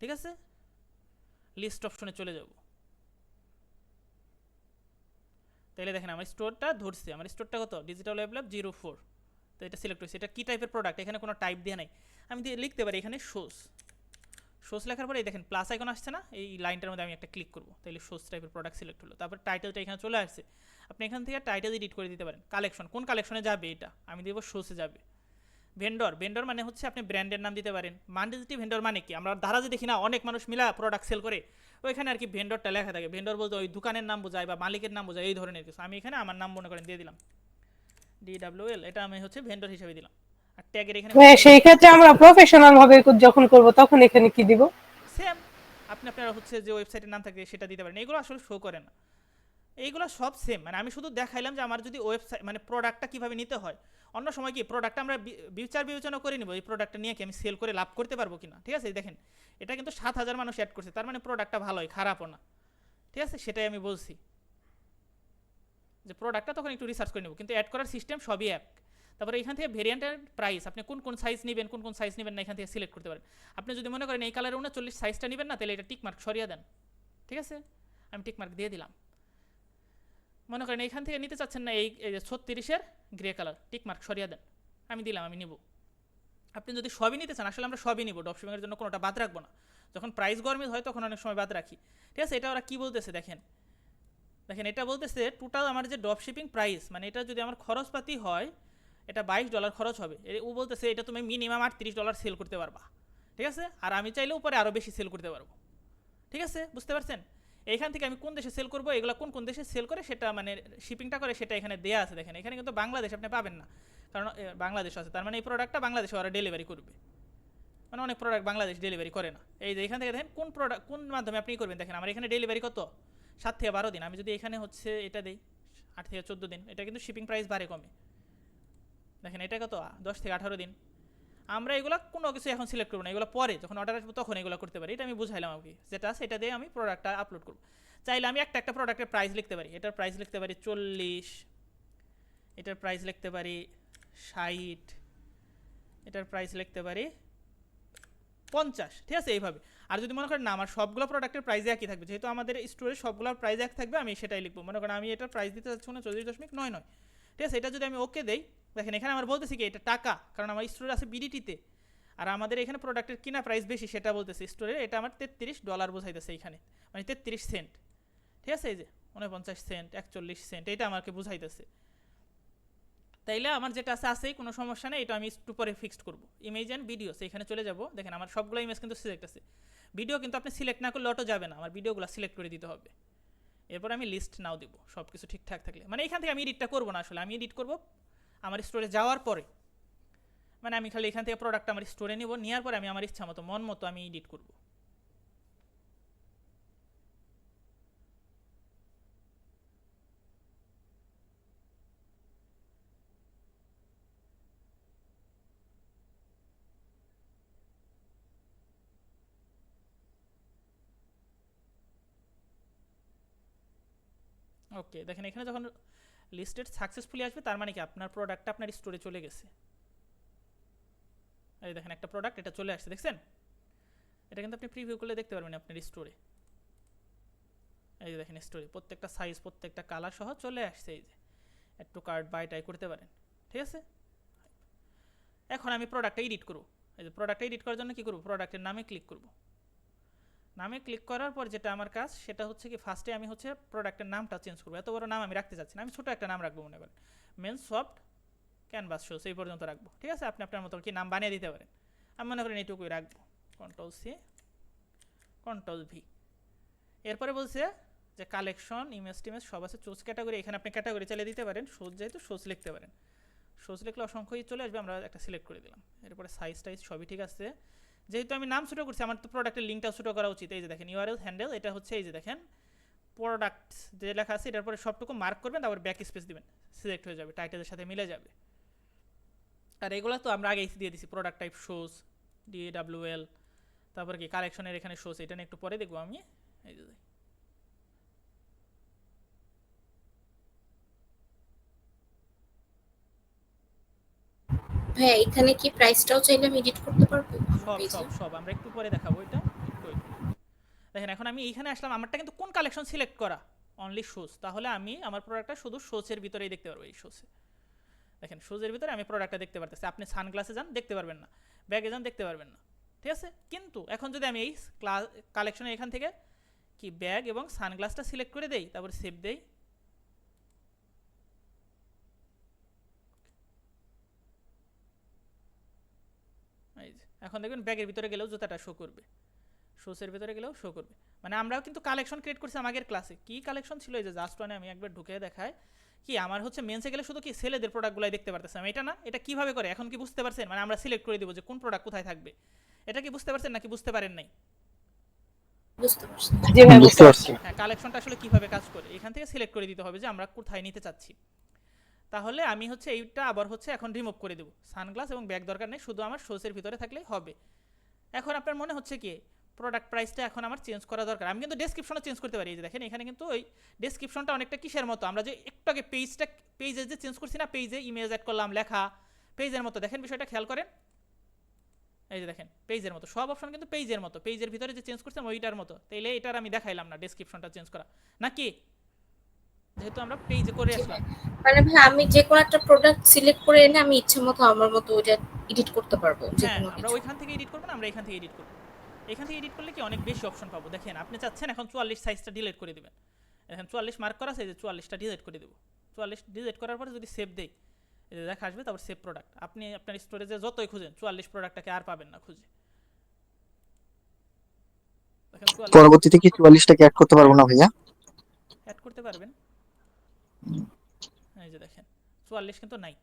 ঠিক আছে। লিস্ট অপশনে চলে যাব। তাহলে দেখেন আমার স্টোরটা ধরছে, আমার স্টোরটা কত, ডিজিটাল ওয়েব ল্যাব 04। তো এটা সিলেক্ট হয়েছে। এটা কি টাইপের প্রোডাক্ট, এখানে কোনো টাইপ দেওয়া নাই, আমি লিখতে পারি এখানে শোস লেখার পরে এই দেখেন প্লাস আইকন আসছে না, এই লাইনটার মধ্যে আমি একটা ক্লিক করবো, তাহলে শোস টাইপের প্রোডাক্ট সিলেক্ট হলো। তারপর টাইটেলটা এখানে চলে আসছে, আপনি এখান থেকে টাইটেল এডিট করে দিতে পারেন। কালেকশন, কোন কালেকশনে যাবে এটা আমি দেবো শোসে যাবে। ভেন্ডর মানে হচ্ছে আপনি ব্র্যান্ডের নাম দিতে পারেন। মাল্টিপল ভেন্ডর মানে কি, আমরা ধারাজে দেখি না অনেক মানুষ মিলা প্রোডাক্ট সেল করে, ওইখানে আর কি ভেন্ডরটা লেখা থাকে। ভেন্ডর বলতে ওই দোকানের নাম বোঝায় বা মালিকের নাম বোঝায়, এই ধরনের কিছু। আমি এখানে আমার নাম মনে করেন দিয়ে দিলাম DWL, এটা আমি হচ্ছে ভেন্ডর হিসেবে দিলাম। আর ট্যাগের এখানে সেই ক্ষেত্রে আমরা প্রফেশনাল ভাবে যখন করব তখন এখানে কি দিব? সেম আপনি আপনার হচ্ছে যে ওয়েবসাইটের নাম থাকে সেটা দিতে পারেন। এগুলো আসলে শো করে না, এইগুলো সব সেম। মানে আমি শুধু দেখাইলাম যে আমার যদি ওয়েবসাইট মানে প্রোডাক্টটা কীভাবে নিতে হয়। অন্য সময় কি প্রোডাক্টটা আমরা বিবেচনা করে নিব, এই প্রোডাক্টটা নিয়ে কি আমি সেল করে লাভ করতে পারবো কিনা, ঠিক আছে। দেখেন এটা কিন্তু 7,000 মানুষ অ্যাড করছে, তার মানে প্রোডাক্টটা ভালোই, খারাপও না, ঠিক আছে। সেটাই আমি বলছি যে প্রোডাক্টটা তখন একটু রিসার্চ করে নেব, কিন্তু অ্যাড করার সিস্টেম সবই এক। তারপরে এখান থেকে ভেরিয়েন্টের প্রাইস, আপনি কোন সাইজ নেবেন কোন সাইজ নেবেন না এখান থেকে সিলেক্ট করতে পারেন। আপনি যদি মনে করেন এই কালারের 39 সাইজটা নেবেন না, তাহলে এটা টিক মার্ক সরিয়ে দেন, ঠিক আছে। আমি টিক মার্ক দিয়ে দিলাম। মনে করেন এইখান থেকে নিতে চাচ্ছেন না এই 36-এর গ্রে কালার, টিক মার্ক সরিয়ে দেন, আমি দিলাম, আমি নিব। আপনি যদি সবই নিতে চান, আসলে আমরা সবই নিব, ড্রপশিপিংয়ের জন্য কোনোটা বাদ রাখবো না। যখন প্রাইস গরমিল হয় তখন অনেক সময় বাদ রাখি, ঠিক আছে। এটা ওরা কী বলতেছে দেখেন, এটা বলতেছে টোটাল আমার যে ড্রপশিপিং প্রাইস, মানে এটা যদি আমার খরচপাতি হয় এটা $22 খরচ হবে। ও বলতেছে এটা তুমি মিনিমাম $38 সেল করতে পারবা, ঠিক আছে। আর আমি চাইলে উপরে আরও বেশি সেল করতে পারবো, ঠিক আছে, বুঝতে পারছেন। এইখান থেকে আমি কোন দেশে সেল করবো, এগুলো কোন দেশে সেল করে সেটা মানে শিপিংটা করে সেটা এখানে দেওয়া আছে। দেখেন এখানে কিন্তু বাংলাদেশ আপনি পাবেন না, কারণ বাংলাদেশ আছে, তার মানে এই প্রোডাক্টটা বাংলাদেশে ওরা ডেলিভারি করবে। মানে অনেক প্রোডাক্ট বাংলাদেশ ডেলিভারি করে না। এই যে এখান থেকে দেখেন কোন মাধ্যমে আপনি করবেন। দেখেন আমার এখানে ডেলিভারি কত, 7 থেকে 12 দিন। আমি যদি এখানে হচ্ছে এটা দিই 8 থেকে 14 দিন, এটা কিন্তু শিপিং প্রাইস বাড়ে কমে। দেখেন এটা কত, 10 থেকে 18 দিন। আমরা এগুলো কোনো কিছু এখন সিলেক্ট করবো না, এগুলো পরে যখন অর্ডার আসবো তখন এগুলো করতে পারি। এটা আমি বুঝাইলাম আর কি, যেটা আছে এটা দিয়ে আমি প্রোডাক্টটা আপলোড করবো। চাইলে আমি একটা প্রোডাক্টের প্রাইস লিখতে পারি, এটার প্রাইস লিখতে পারি 40, এটার প্রাইস লিখতে পারি 60, এটার প্রাইস লিখতে পারি 50, ঠিক আছে, এইভাবে। আর যদি মনে করেন না আমার সবগুলো প্রোডাক্টের প্রাইস একই থাকবে, যেহেতু আমাদের স্টোরে সবগুলোর প্রাইস এক থাকবে, আমি সেটাই লিখবো। মনে করেন আমি এটার প্রাইস দিতে চাচ্ছি 34.99, ঠিক আছে। এটা যদি আমি ওকে দেই, দেখেন এখানে আমার বলতেছি কি এটা টাকা, কারণ আমার স্টোরে আছে বিডিটিতে, আর আমাদের এখানে প্রোডাক্টের কিনা প্রাইস বেশি সেটা বলতেছে স্টোরে। এটা আমার $33 বোঝাইতেছে এইখানে, মানে 33 সেন্ট, ঠিক আছে। এই যে 49 সেন্ট, 41 সেন্ট, এটা আমাকে বুঝাইতেছে। তাইলে আমার যেটা আছে আছেই, কোনো সমস্যা নেই, এটা আমি একটু পরে ফিক্সড করবো। ইমেজ অ্যান্ড ভিডিও, সেখানে চলে যাব, দেখেন আমার সবগুলো ইমেজ কিন্তু সিলেক্ট আছে। ভিডিও কিন্তু আপনি সিলেক্ট না করলে অটো যাবে না, আমার ভিডিওগুলো সিলেক্ট করে দিতে হবে। এরপর আমি লিস্ট নাও দিব সব কিছু ঠিকঠাক থাকলে, মানে এখান থেকে আমি এডিটটা করবো না আসলে, আমি এডিট করবো আমার স্টোরে যাওয়ার পরে, মানে আমি খালি এখান থেকে প্রোডাক্ট আমার স্টোরে নিব, নেওয়ার পরে আমি আমার ইচ্ছা মতো মন মতো আমি এডিট করবো। ওকে, দেখেন এখানে যখন লিস্টেড সাকসেসফুলি আসবে তার মানে কি আপনার প্রোডাক্টটা আপনার স্টোরে চলে গেছে। এই দেখেন একটা প্রোডাক্ট এটা চলে আসছে, দেখছেন? এটা কিন্তু আপনি প্রিভিউ করলে দেখতে পারবেন আপনার স্টোরে। এই যে দেখেন স্টোরে প্রত্যেকটা সাইজ প্রত্যেকটা কালার সহ চলে আসছে। এই যে একটু কার্ড বাই টাই করতে পারেন, ঠিক আছে? এখন আমি প্রোডাক্টটা এডিট করব। এই যে প্রোডাক্টটা এডিট করার জন্য কী করব, প্রোডাক্টের নামে ক্লিক করব। নামে ক্লিক করার পর যেটা আমার কাজ সেটা হচ্ছে কি, ফার্স্টে আমি হচ্ছে প্রোডাক্টের নামটা চেঞ্জ করবো। এত বড় নাম আমি রাখতে চাচ্ছি না, আমি ছোটো একটা নাম রাখবো, মনে করেন মেন সফট ক্যানভাস শো, সেই পর্যন্ত রাখবো, ঠিক আছে? আপনি আপনার মতো কি নাম বানিয়ে দিতে পারেন, আমি মনে করেন এইটুকুই রাখবো, Ctrl+C Ctrl+V। এরপরে বলছে যে কালেকশন ইমেজ টিমেজ সব আছে, চুজ ক্যাটাগরি, এখানে আপনি ক্যাটাগরি চালিয়ে দিতে পারেন, শোজ যেহেতু শোজ লিখতে পারেন, শোজ লিখলে অসংখ্যই চলে আসবে, আমরা একটা সিলেক্ট করে দিলাম। এরপরে সাইজ টাইজ সবই ঠিক আছে, যেহেতু আমি নাম ছোটো করছি আমার তো প্রোডাক্টের লিঙ্কটা ছোটো করা উচিত। এই যে দেখেন ইউআরএল হ্যান্ডেল, এটা হচ্ছে এই যে দেখেন প্রোডাক্ট যে লেখা আছে এটার পরে সবটুকু মার্ক করবেন, তারপর ব্যাক স্পেস দিবেন, সিলেক্ট হয়ে যাবে, টাইটেলের সাথে মিলে যাবে। আর এগুলো তো আমরা আগেই দিয়ে দিছি, প্রোডাক্ট টাইপ শোজ DAWL, তারপর কি কালেকশনের এখানে শোজ, এটা নিয়ে একটু পরে দেখবো আমি। এই যে ভাই এখানে কি প্রাইসটাও চাইলে আমি এডিট করতে পারবো? সব সব সব আমরা একটু পরে দেখাবো, এটা একটু wait করুন। দেখেন এখন আমি এইখানে আসলাম, আমারটা কিন্তু কোন কালেকশন সিলেক্ট করা, অনলি শোজ, তাহলে আমি আমার প্রোডাক্টটা শুধু শোজের ভিতরেই দেখতে পারবো। এই শোজে দেখেন শোজের ভিতরে আমি প্রোডাক্টটা দেখতে পারতেছি, আপনি সানগ্লাসে যান দেখতে পারবেন না, ব্যাগে যান দেখতে পারবেন না, ঠিক আছে? কিন্তু এখন যদি আমি এই কালেকশনে এখান থেকে কি ব্যাগ এবং সানগ্লাসটা সিলেক্ট করে দেই, তারপর সেভ দেই, এই যে এখন দেখবেন ব্যাগের ভিতরে গেলেও জুতাটা শো করবে, শোসের ভিতরে গেলেও শো করবে। মানে আমরাও কিন্তু কালেকশন ক্রিয়েট করছি আগের ক্লাসে। কি কালেকশন ছিল, এই যে জাস্ট ওয়ানে আমি একবার ঢুকে দেখাই, কি আমার হচ্ছে মেন্সে গেলে শুধু কি ছেলেদের প্রোডাক্টগুলাই দেখতে পারতেছিলাম, এটা না, এটা কিভাবে করে এখন কি বুঝতে পারছেন? মানে আমরা সিলেক্ট করে দিব যে কোন প্রোডাক্ট কোথায় থাকবে, এটা কি বুঝতে পারছেন নাকি বুঝতে পারেন নাই? বুঝতে পারছি। জি ভাই বুঝতে পারছি। হ্যাঁ, কালেকশনটা আসলে কিভাবে কাজ করে, এখান থেকে সিলেক্ট করে দিতে হবে যে আমরা কোথায় নিতে চাচ্ছি। তাহলে আমি হচ্ছে এইটা আবার হচ্ছে এখন রিমুভ করে দেবো, সানগ্লাস এবং ব্যাগ দরকার নেই, শুধু আমার শোসের ভিতরে থাকলেই হবে। এখন আপনার মনে হচ্ছে কি প্রোডাক্ট প্রাইসটা এখন আমার চেঞ্জ করা দরকার, আমি কিন্তু ডেসক্রিপশনও চেঞ্জ করতে পারি। এই যে দেখেন এখানে কিন্তু ওই ডেসক্রিপশনটা অনেকটা কিসের মতো, আমরা যে একটু আগে পেজে যে চেঞ্জ করছি না, পেজে ইমেজ অ্যাড করলাম, লেখা পেজের মতো, দেখেন বিষয়টা খেয়াল করেন। এই যে দেখেন পেজের মতো, সব অপশন কিন্তু পেজের মতো, পেজের ভিতরে যে চেঞ্জ করছিলাম ওইটার মতো। তাইলে এটার আমি দেখাইলাম না ডেসক্রিপশনটা চেঞ্জ করা, নাকি যেহেতু আমরা পেজে করে আসলাম। মানে ভাই আমি যে কোনো একটা প্রোডাক্ট সিলেক্ট করে এনে আমি ইচ্ছে মতো আমার মতো ওটা এডিট করতে পারবো যে হ্যাঁ, কোনো আমরা কিছু। ওইখান থেকে এডিট করবো না, আমরা এখান থেকে এডিট করবো। এখান থেকে এডিট করলে কি অনেক বেশি অপশন পাবো। দেখেন আপনি চাচ্ছেন এখন 44 সাইজটা ডিলিট করে দিবেন, এখন 44 মার্ক করা আছে, যে 44টা ডিলিট করে দেবো। 44 ডিলিট করার পরে যদি সেভ দেই, এই যে দেখা আসবে, তারপর সেভ প্রোডাক্ট, আপনি আপনার স্টোরেজে যতই খুঁজেন 44 প্রোডাক্টটাকে আর পাবেন না খুঁজে। দেখেন 44 পরবর্তীতে কি 44টাকে অ্যাড করতে পারবো না ভাইয়া? অ্যাড করতে পারবেন। এই যে দেখেন 44 কিন্তু নাই।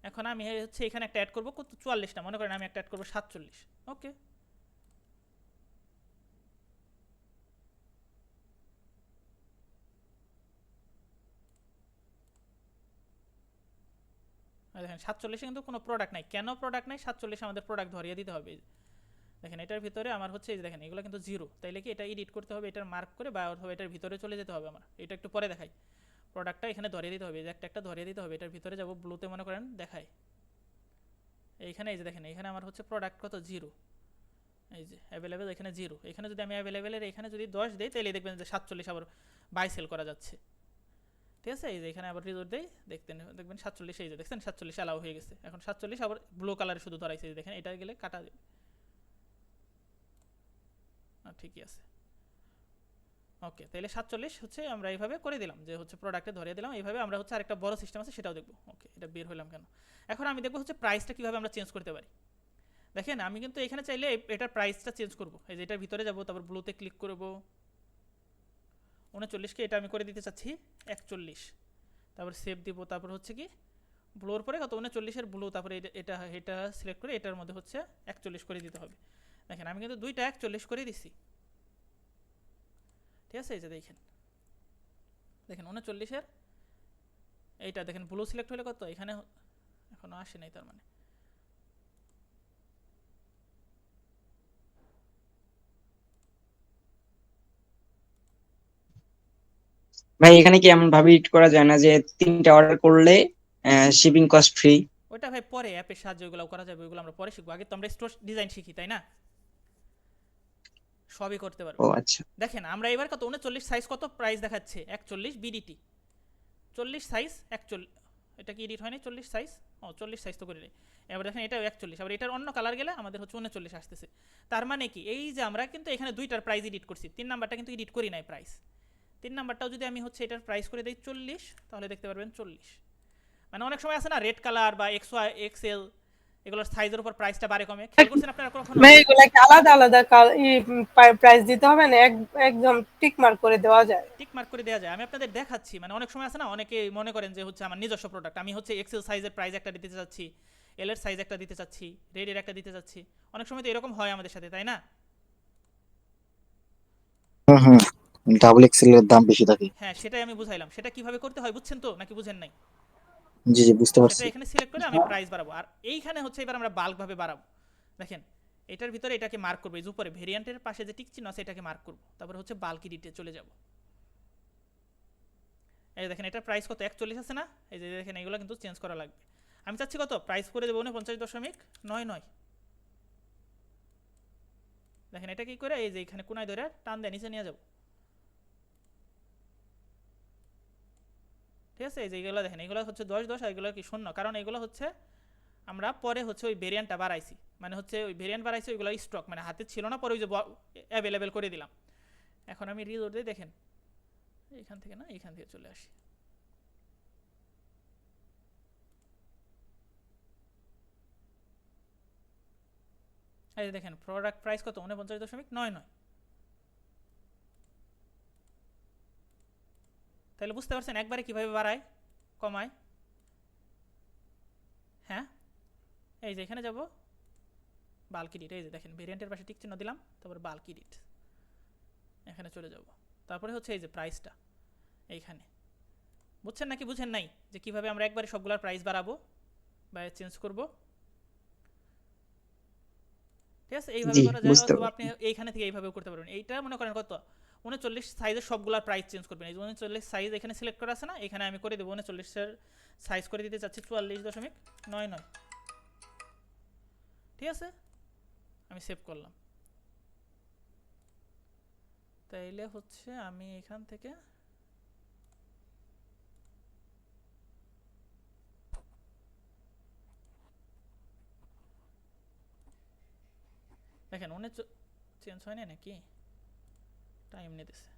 এখন আমি হচ্ছে এখানে একটা অ্যাড করবো, কত 44 না, মনে করেন আমি একটা অ্যাড করবো 47। ওকে, দেখেন 47 কিন্তু কোনো প্রোডাক্ট নাই। কেন প্রোডাক্ট নাই? 47 আমাদের প্রোডাক্ট ধরিয়ে দিতে হবে। দেখেন এটার ভিতরে আমার হচ্ছে এই দেখেন এগুলো কিন্তু জিরো, তাইলে কি এটা এডিট করতে হবে, এটার মার্ক করে বা অথবা এটার ভিতরে চলে যেতে হবে আমার। এটা একটু পরে দেখাই, প্রোডাক্টটা এখানে ধরিয়ে দিতে হবে, এই যে একটা একটা ধরিয়ে দিতে হবে, এটার ভিতরে যাব, ব্লুতে মনে করেন দেখাই এইখানে। এই যে দেখেন এখানে আমার হচ্ছে প্রোডাক্ট কত, জিরো, এই যে অ্যাভেলেবেল এখানে জিরো। এখানে যদি আমি অ্যাভেলেবেলের এখানে যদি 10 দিই, তাহলে দেখবেন যে 47 আবার বাই সেল করা যাচ্ছে, ঠিক আছে? এই যে এখানে আবার রিজোর্ট দেই, দেখবেন 47, এই যে দেখছেন 47 অ্যালাউ হয়ে গেছে। এখন 47 আবার ব্লু কালারে শুধু ধরাইছে, দেখেন এটা গেলে কাটা যাবে, ঠিকই আছে। ওকে, তাহলে 47 হচ্ছে আমরা এইভাবে করে দিলাম, যে হচ্ছে প্রোডাক্টে ধরিয়ে দিলাম এইভাবে। আমরা হচ্ছে আরেকটা বড় সিস্টেম আছে সেটাও দেখবো। ওকে, এটা বের হলাম কেন, এখন আমি দেখবো হচ্ছে প্রাইসটা কিভাবে আমরা চেঞ্জ করতে পারি। দেখেন আমি কিন্তু এখানে চাইলে এটার প্রাইসটা চেঞ্জ করব, এই যে এটার ভিতরে যাব, তারপর ব্লুতে ক্লিক করব, 39কে এটা আমি করে দিতে চাচ্ছি 41, তারপর সেভ দিব, তারপর হচ্ছে কি ব্লুর পরে কত 39-এর ব্লু, তারপরে এটা এটা সিলেক্ট করে এটার মধ্যে হচ্ছে 41 করে দিতে হবে। দেখেন আমি কিন্তু দুইটা 41 করে দিছি, ঠিক আছে। এই যে দেখেন 39-এর এইটা দেখেন ব্লু সিলেক্ট হলে কত এখানে এখনো আসে নাই, তার মানে ভাই এখানে কি এমন ভাবে এডিট করা যায় না যে 3টা অর্ডার করলে শিপিং কস্ট ফ্রি? ওইটা ভাই পরে অ্যাপের সাহায্যে ওগুলো করা যাবে, ওগুলো আমরা পরে শিখবো। আগে তো আমরা স্টোর ডিজাইন শিখি, তাই না? সবই করতে পারবো। ও আচ্ছা, দেখেন আমরা এবার কত 39 সাইজ কত প্রাইস দেখাচ্ছে 41 বিডিটি, 40 সাইজ 41, এটা কি এডিট হয়নি 40 সাইজ, ও 40 সাইজ তো করে নেই। এবার দেখেন এটাও 41, আবার এটার অন্য কালার গেলে আমাদের হচ্ছে 39 আসতেছে। তার মানে কি এই যে আমরা কিন্তু এখানে দুইটার প্রাইস এডিট করছি, 3 নাম্বারটা কিন্তু এডিট করি নাই প্রাইস। 3 নাম্বারটাও যদি আমি হচ্ছে এটার প্রাইস করে দিই 40, তাহলে দেখতে পারবেন 40। মানে অনেক সময় আছে না রেড কালার বা এক্সএল, এগুলোর সাইজের উপর প্রাইসটা বাড়ে কমে, খেয়াল করছেন আপনারা কখনো? ভাই এগুলা কি আলাদা আলাদা প্রাইস দিতে হবে না, একদম টিক মার্ক করে দেওয়া যায়? টিক মার্ক করে দেওয়া যায়, আমি আপনাদের দেখাচ্ছি। মানে অনেক সময় আছে না, অনেকে মনে করেন যে হচ্ছে আমার নিজস্ব প্রোডাক্ট, আমি হচ্ছে এক্সেল সাইজের প্রাইস একটা দিতে চাচ্ছি, এল এর সাইজ একটা দিতে চাচ্ছি, রেড এর একটা দিতে চাচ্ছি, অনেক সময় তো এরকম হয় আমাদের সাথে, তাই না? হুম হুম, ডাবল এক্সেল এর দাম বেশি থাকে। হ্যাঁ, সেটাই আমি বুঝাইলাম, সেটা কিভাবে করতে হয় বুঝছেন তো নাকি বুঝেন নাই? জি জি, বুঝতে সেটা পারছি। এখানে সিলেক্ট করে আমি প্রাইস বাড়াবো, আর এইখানে হচ্ছে এবার আমরা বাল্ক ভাবে বাড়াবো। দেখেন এটার ভিতরে এটাকে মার্ক করবো, এই যে উপরে ভেরিয়েন্টের পাশে যে টিক চিহ্ন আছে এটাকে মার্ক করবো, তারপরে হচ্ছে বাল্ক এডিটে চলে যাব। এই দেখেন এটার প্রাইস কত 41 আছে না, এই যে দেখেন এইগুলো কিন্তু চেঞ্জ করা লাগবে। আমি চাচ্ছি কত প্রাইস করে দেবো 49.99। দেখেন এটা কি করে, এই যে এখানে কোনায় ধরে টান দিয়ে নিচে নিয়ে যাব, ঠিক আছে। এই যে এগুলো দেখেন এগুলো হচ্ছে 10 আর এগুলো কি 0, কারণ এগুলো হচ্ছে আমরা পরে হচ্ছে ওই ভেরিয়েন্টটা বাড়াইছি, মানে হচ্ছে ওই ভেরিয়েন্ট বাড়াইছি ওইগুলো স্টক মানে হাতে ছিল না, পরে ওই যে অ্যাভেলেবেল করে দিলাম। এখন আমি রিলোড দিয়ে দেখেন এখান থেকে না এখান থেকে চলে আসি, এই দেখেন প্রোডাক্ট প্রাইস কত 49.99। তাহলে বুঝতে পারছেন একবারে কিভাবে বাড়ায় কমায়। হ্যাঁ, এই যে এখানে যাব বাল্ক এডিট, এই যে দেখেন ভেরিয়েন্টের পাশে টিক চিহ্ন দিলাম, তারপর বাল্ক এডিট এখানে চলে যাব, তারপরে হচ্ছে এই যে প্রাইসটা এইখানে। বুঝছেন নাকি বুঝেন নাই যে কিভাবে আমরা একবারে সবগুলোর প্রাইস বাড়াবো বা চেঞ্জ করব? ঠিক আছে, এইভাবে জি করা যায়, বুঝতে অথবা পারছি। আপনি এইখানে থেকে এইভাবেও করতে পারবেন। এইটা মনে করেন কত 39 সাইজের সবগুলোর প্রাইস চেঞ্জ করবেন, এই 39 সাইজ এখানে সিলেক্ট করা আছে না, এখানে আমি করে দেবো 39-এর সাইজ করে দিতে চাচ্ছি 44.99, ঠিক আছে। আমি সেভ করলাম, তাইলে হচ্ছে আমি এখান থেকে দেখেন চেঞ্জ হয় না নাকি, টাইম নিতেছে।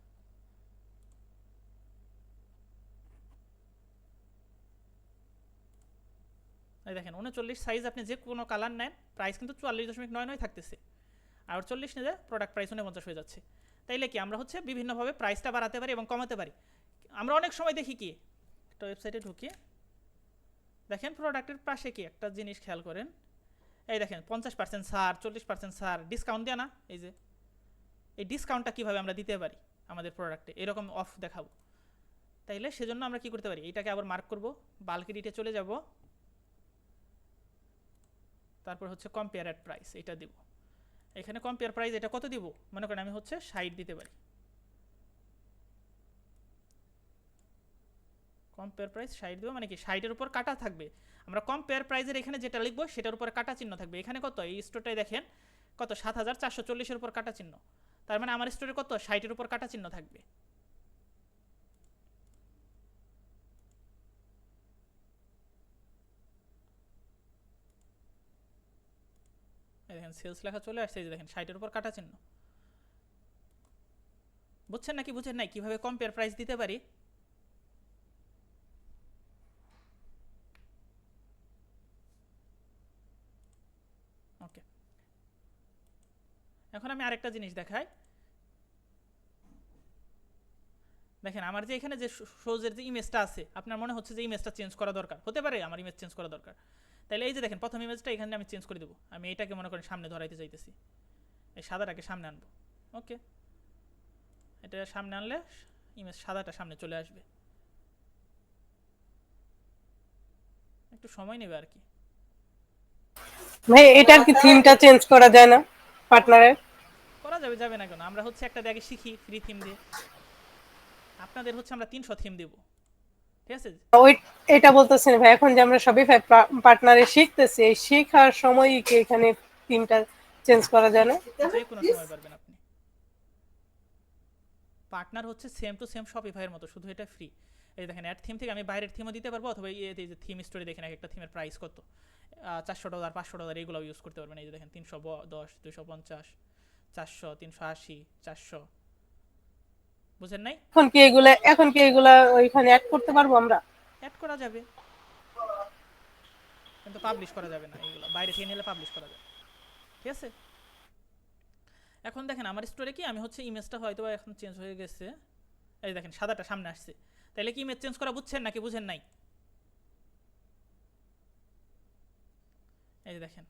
এই দেখেন 39 সাইজ আপনি যে কোনো কালার নেন প্রাইস কিন্তু 44.99 থাকতেছে, আর 40 নিলে প্রোডাক্ট প্রাইস 49 হয়ে যাচ্ছে। তাইলে কি আমরা হচ্ছে বিভিন্নভাবে প্রাইসটা বাড়াতে পারি এবং কমাতে পারি। আমরা অনেক সময় দেখি কি একটা ওয়েবসাইটে ঢুকি, দেখেন প্রোডাক্টের পাশে কি একটা জিনিস খেয়াল করেন, এই দেখেন 50% ছাড়, 40% ছাড়, ডিসকাউন্ট দেয়া না, এই যে এই ডিসকাউন্টটা কীভাবে আমরা দিতে পারি আমাদের প্রোডাক্টে, এরকম অফ দেখাবো। তাইলে সেজন্য আমরা কি করতে পারি, এইটাকে আবার মার্ক করব, বাল্ক এডিটে চলে যাব, তারপর হচ্ছে কম্পেয়ার অ্যাট প্রাইস, এটা দিব। এখানে কম্পেয়ার প্রাইস এটা কত দিব, মনে করেন আমি হচ্ছে 60 দিতে পারি, কম্পেয়ার প্রাইস 60 দেবো, মানে কি 60-এর উপর কাটা থাকবে। আমরা কম্পেয়ার প্রাইসের এখানে যেটা লিখবো সেটার উপর কাটা চিহ্ন থাকবে। এখানে কত এই স্টোরটাই দেখেন কত 7440-এর উপর কাটা চিহ্ন, তার মানে আমার স্টোরে কত 60-এর উপর কাটা চিহ্ন থাকবে। দেখেন সেলস লেখা চলে আসছে, এই যে দেখেন 60-এর উপর কাটা চিহ্ন। বুঝছেন নাকি বুঝেন নাই কিভাবে কম্পেয়ার প্রাইস দিতে পারি? ওকে, এখন আমি আরেকটা জিনিস দেখাই। দেখেন আমার যে এখানে যে শোজের যে ইমেজটা আছে, আপনার মনে হচ্ছে যে ইমেজটা চেঞ্জ করা দরকার, হতে পারে আমার ইমেজ চেঞ্জ করা দরকার। তাহলে এই যে দেখেন প্রথম ইমেজটা এখানে আমি চেঞ্জ করে দেবো। আমি এটাকে মনে করেন সামনে ধরাইতে চাইতেছি, এই সাদাটাকে সামনে আনবো। ওকে, এটা সামনে আনলে ইমেজ সাদাটা সামনে চলে আসবে। একটু সময় নেবে আর কি। ভাই এটার কি থিমটা চেঞ্জ করা যায় না পার্টনারের? করা যাবে, যাবে না কেন? আমরা হচ্ছে একটা আগে শিখি ফ্রি থিম দিয়ে, আপনাদের হচ্ছে আমরা 300 থিম দেব, ঠিক আছে? ওই এটা বলতেছেন ভাই, এখন যে আমরা শপিফাই পার্টনারে শিখতেছি, এই শেখার সময়ই কি এখানে থিমটা চেঞ্জ করা যায় না? যে কোনো সময় পারবেন আপনি। পার্টনার হচ্ছে সেম টু সেম শপিফাইয়ের মতো, শুধু এটা ফ্রি। এই দেখেন অ্যাড থিম থেকে আমি বাইরের থিমও দিতে পারবো, অথবা এই যে থিম স্টোরি দেখেন একটা থিমের প্রাইস কত, $400 $500 এইগুলো ইউজ করতে পারবেন। এই যে দেখেন 310 250 400 380 400, বুঝেন নাই? এখন কি এগুলা ওইখানে অ্যাড করতে পারবো আমরা? অ্যাড করা যাবে, কিন্তু পাবলিশ করা যাবে না। এইগুলো বাইরে থেকে নিলে পাবলিশ করা যাবে, ঠিক আছে? এখন দেখেন আমার স্টোরে কি আমি হচ্ছে ইমেজটা হয়তো এখন চেঞ্জ হয়ে গেছে, এই দেখেন সাদাটা সামনে আসছে। তাহলে কি ইমেজ চেঞ্জ করা বুঝছেন নাকি বুঝেন নাই? এই যে দেখেন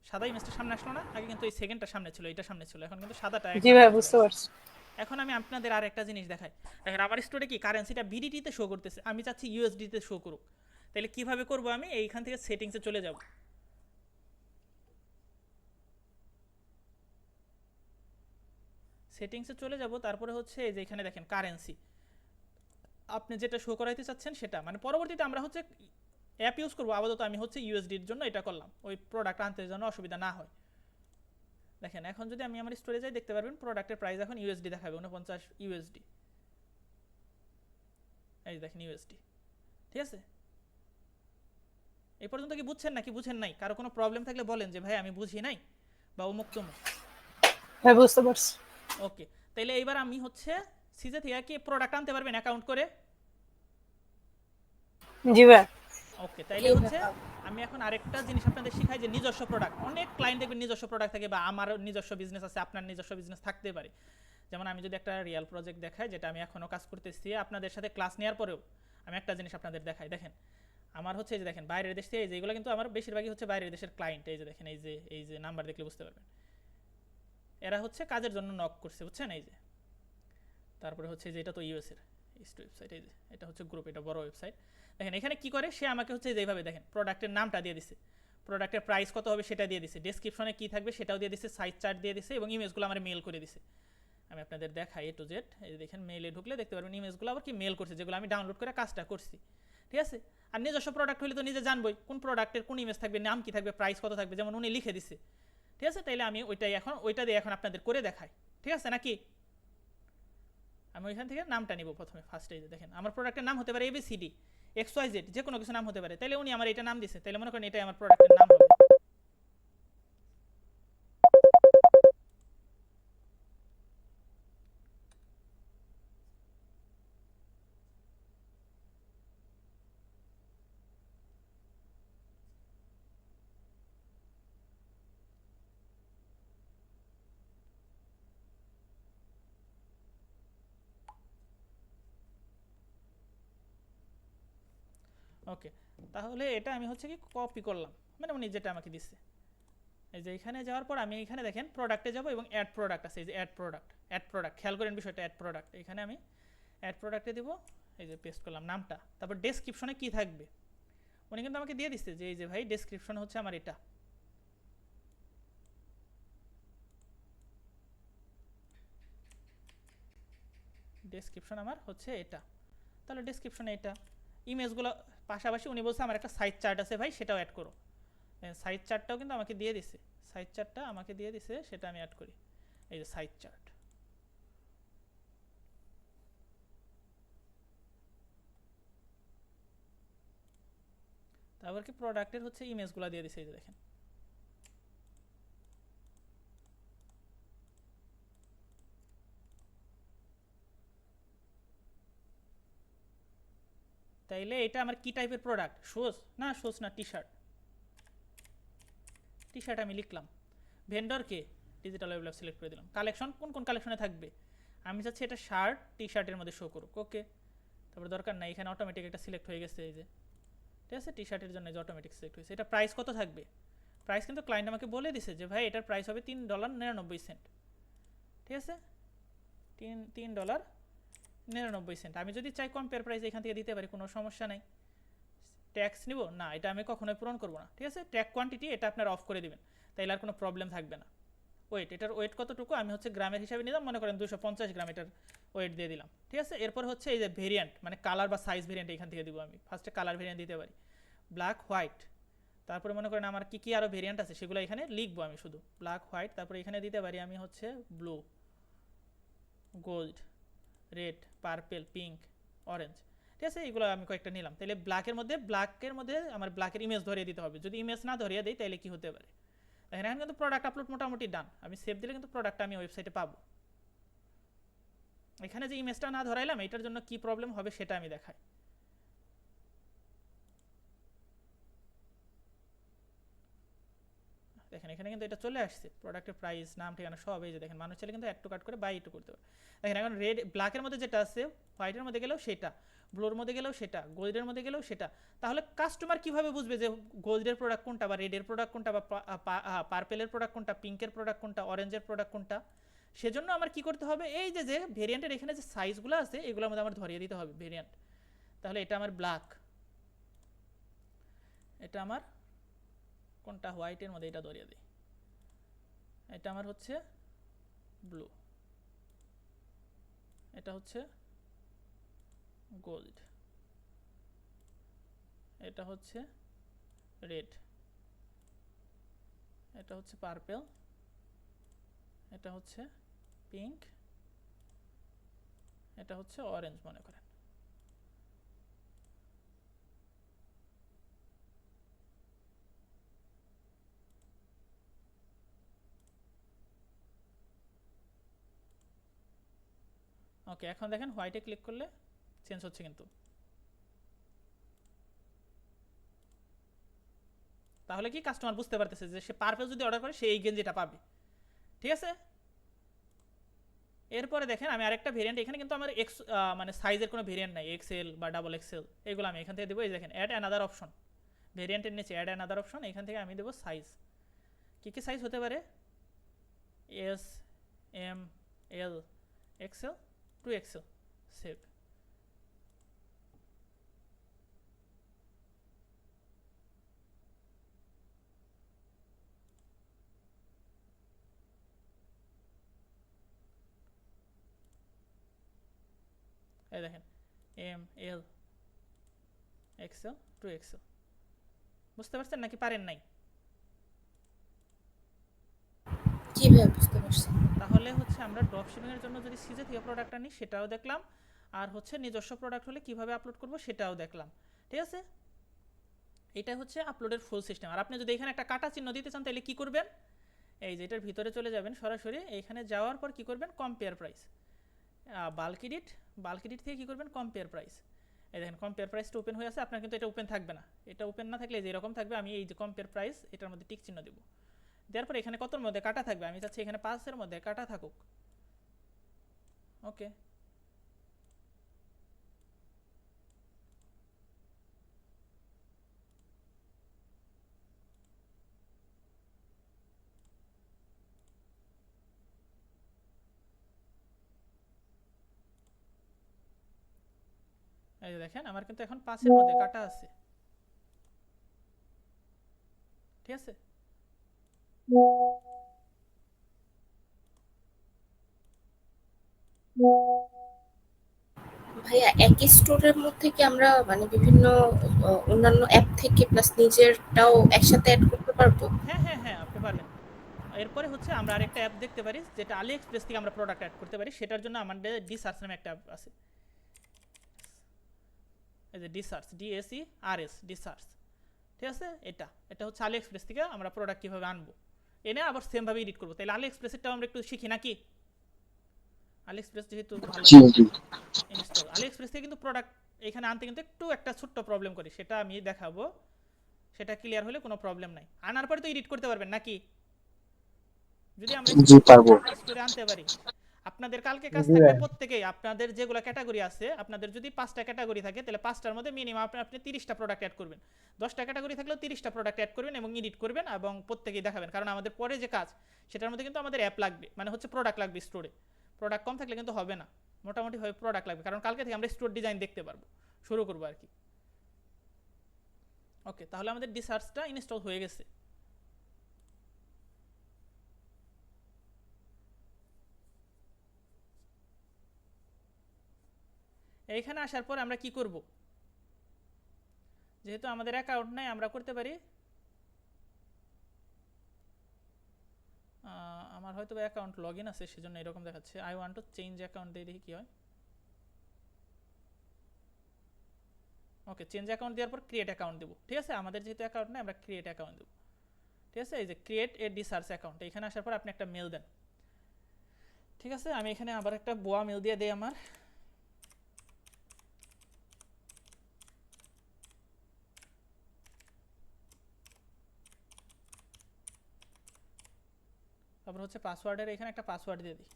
সাদা ইমেজটা সামনে আসলো না? আগে কিন্তু এই সেকেন্ডটা সামনে ছিল, এটা সামনে ছিল, এখন কিন্তু সাদাটা। জি ভাই বুঝতে পারছি। এখন আমি আপনাদের আর একটা জিনিস দেখাই। দেখেন আমার স্টোরে কি কারেন্সিটা বিডিটিতে শো করতেছে, আমি চাচ্ছি ইউএসডিতে শো করুক। তাহলে কিভাবে করব? আমি এইখান থেকে সেটিংসে চলে যাব। সেটিংসে চলে যাব, তারপরে হচ্ছে এই যে এখানে দেখেন কারেন্সি, আপনি যেটা শো করাইতে চাচ্ছেন সেটা, মানে পরবর্তীতে আমরা হচ্ছে অ্যাপ ইউজ করবো। আপাতত আমি হচ্ছে ইউএসডির জন্য এটা করলাম, ওই প্রোডাক্ট আনতে যেন অসুবিধা না হয়। দেখেন এখন যদি আমি আমার স্টোরে যাই দেখতে পারবেন প্রোডাক্টের প্রাইস এখন ইউএসডি দেখাবে, 49 ইউএসডি। এই দেখেন ইউএসডি, ঠিক আছে? এই পর্যন্ত কি বুঝছেন নাকি বুঝেন নাই? কারো কোনো প্রবলেম থাকলে বলেন যে ভাই আমি বুঝি নাই বা অমুক তমুক। হ্যাঁ বুঝতে পারছি। ওকে, তাইলে এইবার আমি হচ্ছে সিজে থেকে কি প্রোডাক্ট আনতে পারবেন অ্যাকাউন্ট করে? জি ভাই। ওকে, তাইলে হচ্ছে আমি এখন আরেকটা জিনিস আপনাদের শিখাই যে নিজস্ব প্রোডাক্ট। অনেক ক্লায়েন্ট দেখবেন নিজস্ব প্রোডাক্ট থাকে, বা আমার নিজস্ব বিজনেস আছে, আপনার নিজস্ব বিজনেস থাকতে পারে। যেমন আমি যদি একটা রিয়েল প্রজেক্ট দেখাই, যেটা আমি এখনও কাজ করতেছি আপনাদের সাথে ক্লাস নেওয়ার পরেও, আমি একটা জিনিস আপনাদের দেখাই। দেখেন আমার হচ্ছে এই যে দেখেন বাইরের দেশ থেকে, এই যে এগুলো কিন্তু আমার বেশিরভাগই হচ্ছে বাইরের দেশের ক্লায়েন্ট। এই যে দেখেন এই যে নাম্বার দেখলে বুঝতে পারবেন, এরা হচ্ছে কাজের জন্য নক করছে, বুঝছেন? এই যে তারপরে হচ্ছে যে এটা তো ইউএস এর ওয়েবসাইট, এই যে এটা হচ্ছে গ্রুপ, এটা বড় ওয়েবসাইট। দেখেন এখানে কি করে সে আমাকে হচ্ছে যেভাবে দেখেন প্রোডাক্টের নামটা দিয়ে দিছে, প্রোডাক্টের প্রাইস কত হবে সেটা দিয়ে দিছে, ডেসক্রিপশনে কি থাকবে সেটাও দিয়ে দিছে, সাইজ চার্ট দিয়ে দিছে, এবং ইমেজগুলো আমার মেল করে দিছে। আমি আপনাদের দেখাই A to Z। এই যে দেখেন মেইলে ঢুকলে দেখতে পারবেন ইমেজগুলো আবার কি মেল করছে, যেগুলো আমি ডাউনলোড করে কাজটা করছি, ঠিক আছে? আর নিজস্ব প্রোডাক্ট হলে তো নিজে জানবই কোন প্রোডাক্টের কোন ইমেজ থাকবে, নাম কি থাকবে, প্রাইস কত থাকবে, যেমন উনি লিখে দিছে, ঠিক আছে? তাইলে আমি ওইটা দিয়ে এখন আপনাদের করে দেখাই, ঠিক আছে নাকি? আমি ওইখান থেকে নামটা নিব প্রথমে, ফার্স্টে যে দেখেন আমার প্রোডাক্টের নাম হতে পারে ABCD XYZ, যে কোনো কিছু নাম হতে পারে। তাইলে উনি আমার এটা নাম দিছে, তাইলে মনে করেন এটাই আমার প্রোডাক্টের নাম হবে। ওকে, তাহলে এটা আমি হচ্ছে কি কপি করলাম, মানে উনি যেটা আমাকে দিচ্ছে। এই যে এখানে যাওয়ার পর আমি এখানে দেখেন প্রোডাক্টে যাব, এবং অ্যাড প্রোডাক্ট আছে, এই যে অ্যাড প্রোডাক্ট খেয়াল করেন বিষয়টা, অ্যাড প্রোডাক্ট। এখানে আমি অ্যাড প্রোডাক্টে দিব, এই যে পেস্ট করলাম নামটা, তারপর ডেসক্রিপশনে কি থাকবে উনি কিন্তু আমাকে দিয়ে দিচ্ছে, যে এই যে ভাই ডেসক্রিপশন হচ্ছে আমার এটা, ডেসক্রিপশন আমার হচ্ছে এটা। তাহলে ডেসক্রিপশনে এটা, ইমেজগুলো পাশাপাশি উনি বলছে আমার একটা সাইজ চার্ট আছে ভাই সেটাও অ্যাড করো। সাইজ চার্টটাও কিন্তু আমাকে দিয়ে দিছে, সাইজ চার্টটা আমাকে দিয়ে দিছে, সেটা আমি অ্যাড করি। এই যে সাইজ চার্ট, তারপর কি প্রোডাক্টের হচ্ছে ইমেজগুলো দিয়ে দিছে, এই যে দেখেন তাইলে এটা আমার কি টাইপের প্রোডাক্ট, শুজ না টি শার্ট আমি লিখলাম। ভেন্ডরকে ডিজিটাল ওয়েব ল্যাব সিলেক্ট করে দিলাম। কালেকশন কোন কালেকশনে থাকবে, আমি চাচ্ছি এটা শার্ট টি শার্টের মধ্যে শো করুক। ওকে, তারপরে দরকার নাই, এখানে অটোমেটিক একটা সিলেক্ট হয়ে গেছে এই যে, ঠিক আছে, টি শার্টের জন্য যে অটোমেটিক সিলেক্ট হয়েছে। এটা প্রাইস কত থাকবে, প্রাইস কিন্তু ক্লায়েন্ট আমাকে বলে দিছে যে ভাই এটার প্রাইস হবে $3.99। ঠিক আছে, $3.99। আমি যদি চাই কম্পেয়ার প্রাইস এখান থেকে দিতে পারি, কোনো সমস্যা নাই। ট্যাক্স নিব না, এটা আমি কখনোই পূরণ করব না। ঠিক আছে, ট্যাগ কোয়ান্টিটি এটা আপনারা অফ করে দিবেন, তাইলে আর কোনো প্রবলেম থাকবে না। ওয়েট, এটার ওয়েট কতটুকু, আমি হচ্ছে গ্রামের হিসাবে নিলাম, মনে করেন 250 গ্রাম এটার ওয়েট দিয়ে দিলাম। ঠিক আছে, এরপর হচ্ছে এই যে ভেরিয়েন্ট, মানে কালার বা সাইজ ভেরিয়েন্ট এখান থেকে দিব। আমি ফার্স্টে কালার ভেরিয়েন্ট দিতে পারি, ব্ল্যাক হোয়াইট। তারপরে মনে করেন আমার কী আরও ভেরিয়েন্ট আছে সেগুলো এখানে লিখবো আমি, শুধু ব্ল্যাক হোয়াইট। তারপরে এখানে দিতে পারি আমি হচ্ছে blue, gold, red, purple, pink, orange. ঠিক আছে, এইগুলো আমি কয়েকটা নিলাম। তাহলে ব্ল্যাকের মধ্যে আমার ব্ল্যাকের ইমেজ ধরিয়ে দিতে হবে। যদি ইমেজ না ধরিয়ে দিই তাহলে কি হতে পারে, দেখেন এখন কিন্তু প্রোডাক্ট আপলোড মোটামুটি ডান। আমি সেভ দিলে কিন্তু প্রোডাক্টটা আমি ওয়েবসাইটে পাবো। এখানে যে ইমেজটা না ধরাইলাম এটার জন্য কি প্রবলেম হবে সেটা আমি দেখাই। দেখেন এখানে কিন্তু এটা চলে আসছে, প্রোডাক্টের প্রাইস, নাম, ঠিকানা সব। এই যে দেখেন, মানুষ চাইলে কিন্তু একটু কাট করে বাই একটু করতে পারে। দেখেন এখন রেড ব্ল্যাকের মধ্যে যেটা আছে, হোয়াইটের মধ্যে গেলেও সেটা, ব্লুর মধ্যে গেলেও সেটা, গোল্ডের মধ্যে গেলেও সেটা। তাহলে কাস্টমার কিভাবে বুঝবে যে গোল্ডের প্রোডাক্ট কোনটা, বা রেডের প্রোডাক্ট কোনটা, বা পার্পেলের প্রোডাক্ট কোনটা, পিঙ্কের প্রোডাক্ট কোনটা, অরেঞ্জের প্রোডাক্ট কোনটা? সেজন্য আমার কি করতে হবে, এই যে ভেরিয়েন্টের এখানে যে সাইজগুলো আছে এগুলোর মধ্যে আমার ধরিয়ে দিতে হবে ভেরিয়েন্ট। তাহলে এটা আমার ব্ল্যাক, এটা আমার কোনটা, হোয়াইটের মধ্যে এটা ধরিয়ে দিই। এটা আমার হচ্ছে ব্লু, এটা হচ্ছে গোল্ড, এটা হচ্ছে রেড, এটা হচ্ছে পার্পল, এটা হচ্ছে পিঙ্ক, এটা হচ্ছে অরেঞ্জ মনে করেন। ওকে, এখন দেখেন হোয়াইটে ক্লিক করলে চেঞ্জ হচ্ছে কিন্তু। তাহলে কি কাস্টমার বুঝতে পারতেছে যে সে পার্পল যদি অর্ডার করে সে এই গেঞ্জিটা পাবে। ঠিক আছে, এরপরে দেখেন আমি আরেকটা ভেরিয়েন্ট, এখানে কিন্তু আমার মানে সাইজের কোনো ভেরিয়েন্ট নাই, এক্সেল বা ডাবল এক্সেল, এগুলো আমি এখান থেকে দেবো। এই দেখেন অ্যাড অ্যানাদার অপশন, ভেরিয়েন্টের নিচে অ্যাড অ্যানাদার অপশন, এখান থেকে আমি দেবো সাইজ। কী সাইজ হতে পারে, এস, এম, এল, এক্সেল, 2XL, সেভ। এই দেখেন এম, এল, এক্সেল, 2XL। বুঝতে পারছেন নাকি পারেন নাই? জি ভাইয়া, বুঝতে পারছি। তাহলে হচ্ছে আমরা ড্রপশিপিং এর জন্য যদি সিজে থেকে প্রোডাক্টটা নিই সেটাও দেখলাম, আর হচ্ছে নিজস্ব প্রোডাক্ট হলে কিভাবে আপলোড করব সেটাও দেখলাম। ঠিক আছে, এটা হচ্ছে আপলোডের ফুল সিস্টেম। আর আপনি যদি এখানে একটা কাটা চিহ্ন দিতে চান তাহলে কি করবেন, এই যে এটার ভিতরে চলে যাবেন সরাসরি, এইখানে যাওয়ার পর কি করবেন, কম্পেয়ার প্রাইস, বাল্ক এডিট থেকে কি করবেন, কম্পেয়ার প্রাইস। এই দেখেন কম্পেয়ার প্রাইসটা ওপেন হয়ে আছে, আপনার কিন্তু এটা ওপেন থাকবে না। এটা ওপেন না থাকলে যে এরকম থাকবে। আমি এই যে কম্পেয়ার প্রাইস এটার মধ্যে টিক চিহ্ন দেবো, দেওয়ার পর এখানে কতর মধ্যে কাটা থাকবে, আমি চাচ্ছি এখানে 5-এর মধ্যে কাটা থাকুক। ওকে, এই যে দেখেন আমার কিন্তু এখন 5-এর মধ্যে কাটা আছে। ঠিক আছে, ভাইয়া একই স্টোরের মধ্যে কি আমরা মানে বিভিন্ন অন্যান্য অ্যাপ থেকে প্লাস নিজেরটাও একসাথে অ্যাড করতে পারবো? হ্যাঁ হ্যাঁ হ্যাঁ, আপনি পারবেন। এরপরে হচ্ছে আমরা আরেকটা অ্যাপ দেখতে পারি যেটা আলি এক্সপ্রেস থেকে আমরা প্রোডাক্ট অ্যাড করতে পারি। সেটার জন্য আমাদের ডিসার্চ নামে একটা অ্যাপ আছে। এই যে ডিসার্চ, DSERS, ডিসার্চ। ঠিক আছে, এটা হচ্ছে আলি এক্সপ্রেস থেকে আমরা প্রোডাক্ট কীভাবে আনবো, এনে আবার সেমভাবে এডিট করবো। তাহলে আলি এক্সপ্রেসেরটাও আমরা একটু শিখি নাকি, আলিএক্সপ্রেস যেহেতু ভালো জি জি ইনস্টল, আলিএক্সপ্রেস থেকে কিন্তু প্রোডাক্ট এখানে আনতে কিন্তু একটু একটা ছোট্ট প্রবলেম করি, সেটা আমি দেখাবো। সেটা ক্লিয়ার হলে কোনো প্রবলেম নাই। আনার পরে তো এডিট করতে পারবেন নাকি? যদি আমরা জি পারবো। স্টোরে আনতে পারি, আপনাদের কালকে কাজ থাকবে প্রত্যেকেই, আপনাদের যেগুলো ক্যাটাগরি আছে, আপনাদের যদি 5টা ক্যাটাগরি থাকে তাহলে 5টার মধ্যে মিনিমাম আপনি 30টা প্রোডাক্ট অ্যাড করবেন। 10টা ক্যাটাগরি থাকলেও 30টা প্রোডাক্ট অ্যাড করবেন এবং এডিট করবেন এবং প্রত্যেকেই দেখাবেন। কারণ আমাদের পরে যে কাজ সেটার মধ্যে কিন্তু আমাদের অ্যাপ লাগবে, মানে হচ্ছে প্রোডাক্ট লাগবে স্টোরে। প্রোডাক্ট কম থাকলে কিন্তু হবে না, মোটামুটি ভাবে প্রোডাক্ট লাগবে, কারণ কালকে থেকে আমরা স্টোর ডিজাইন দেখতে পারবো, শুরু করবো আর কি। ওকে, তাহলে আমাদের ডিসার্চটা ইনস্টল হয়ে গেছে। এইখানে আসার পর আমরা কি করব, যেহেতু আমাদের অ্যাকাউন্ট নাই আমরা করতে পারি, আমার হয়তো অ্যাকাউন্ট লগ ইন আছে সেজন্য এরকম দেখাচ্ছে। I want to change account দিয়ে দেখি কি হয়। ওকে, চেঞ্জ অ্যাকাউন্ট দেওয়ার পর ক্রিয়েট অ্যাকাউন্ট দেবো। ঠিক আছে, আমাদের যেহেতু অ্যাকাউন্ট নেই আমরা ক্রিয়েট অ্যাকাউন্ট দেবো। ঠিক আছে, এই যে ক্রিয়েট এ ডিসার্চ অ্যাকাউন্ট, এখানে আসার পর আপনি একটা মেল দেন। ঠিক আছে, আমি এখানে আবার একটা বোয়া মেল দিয়ে দেই আমার। তারপর হচ্ছে পাসওয়ার্ডের এখানে একটা পাসওয়ার্ড দিয়ে দিই।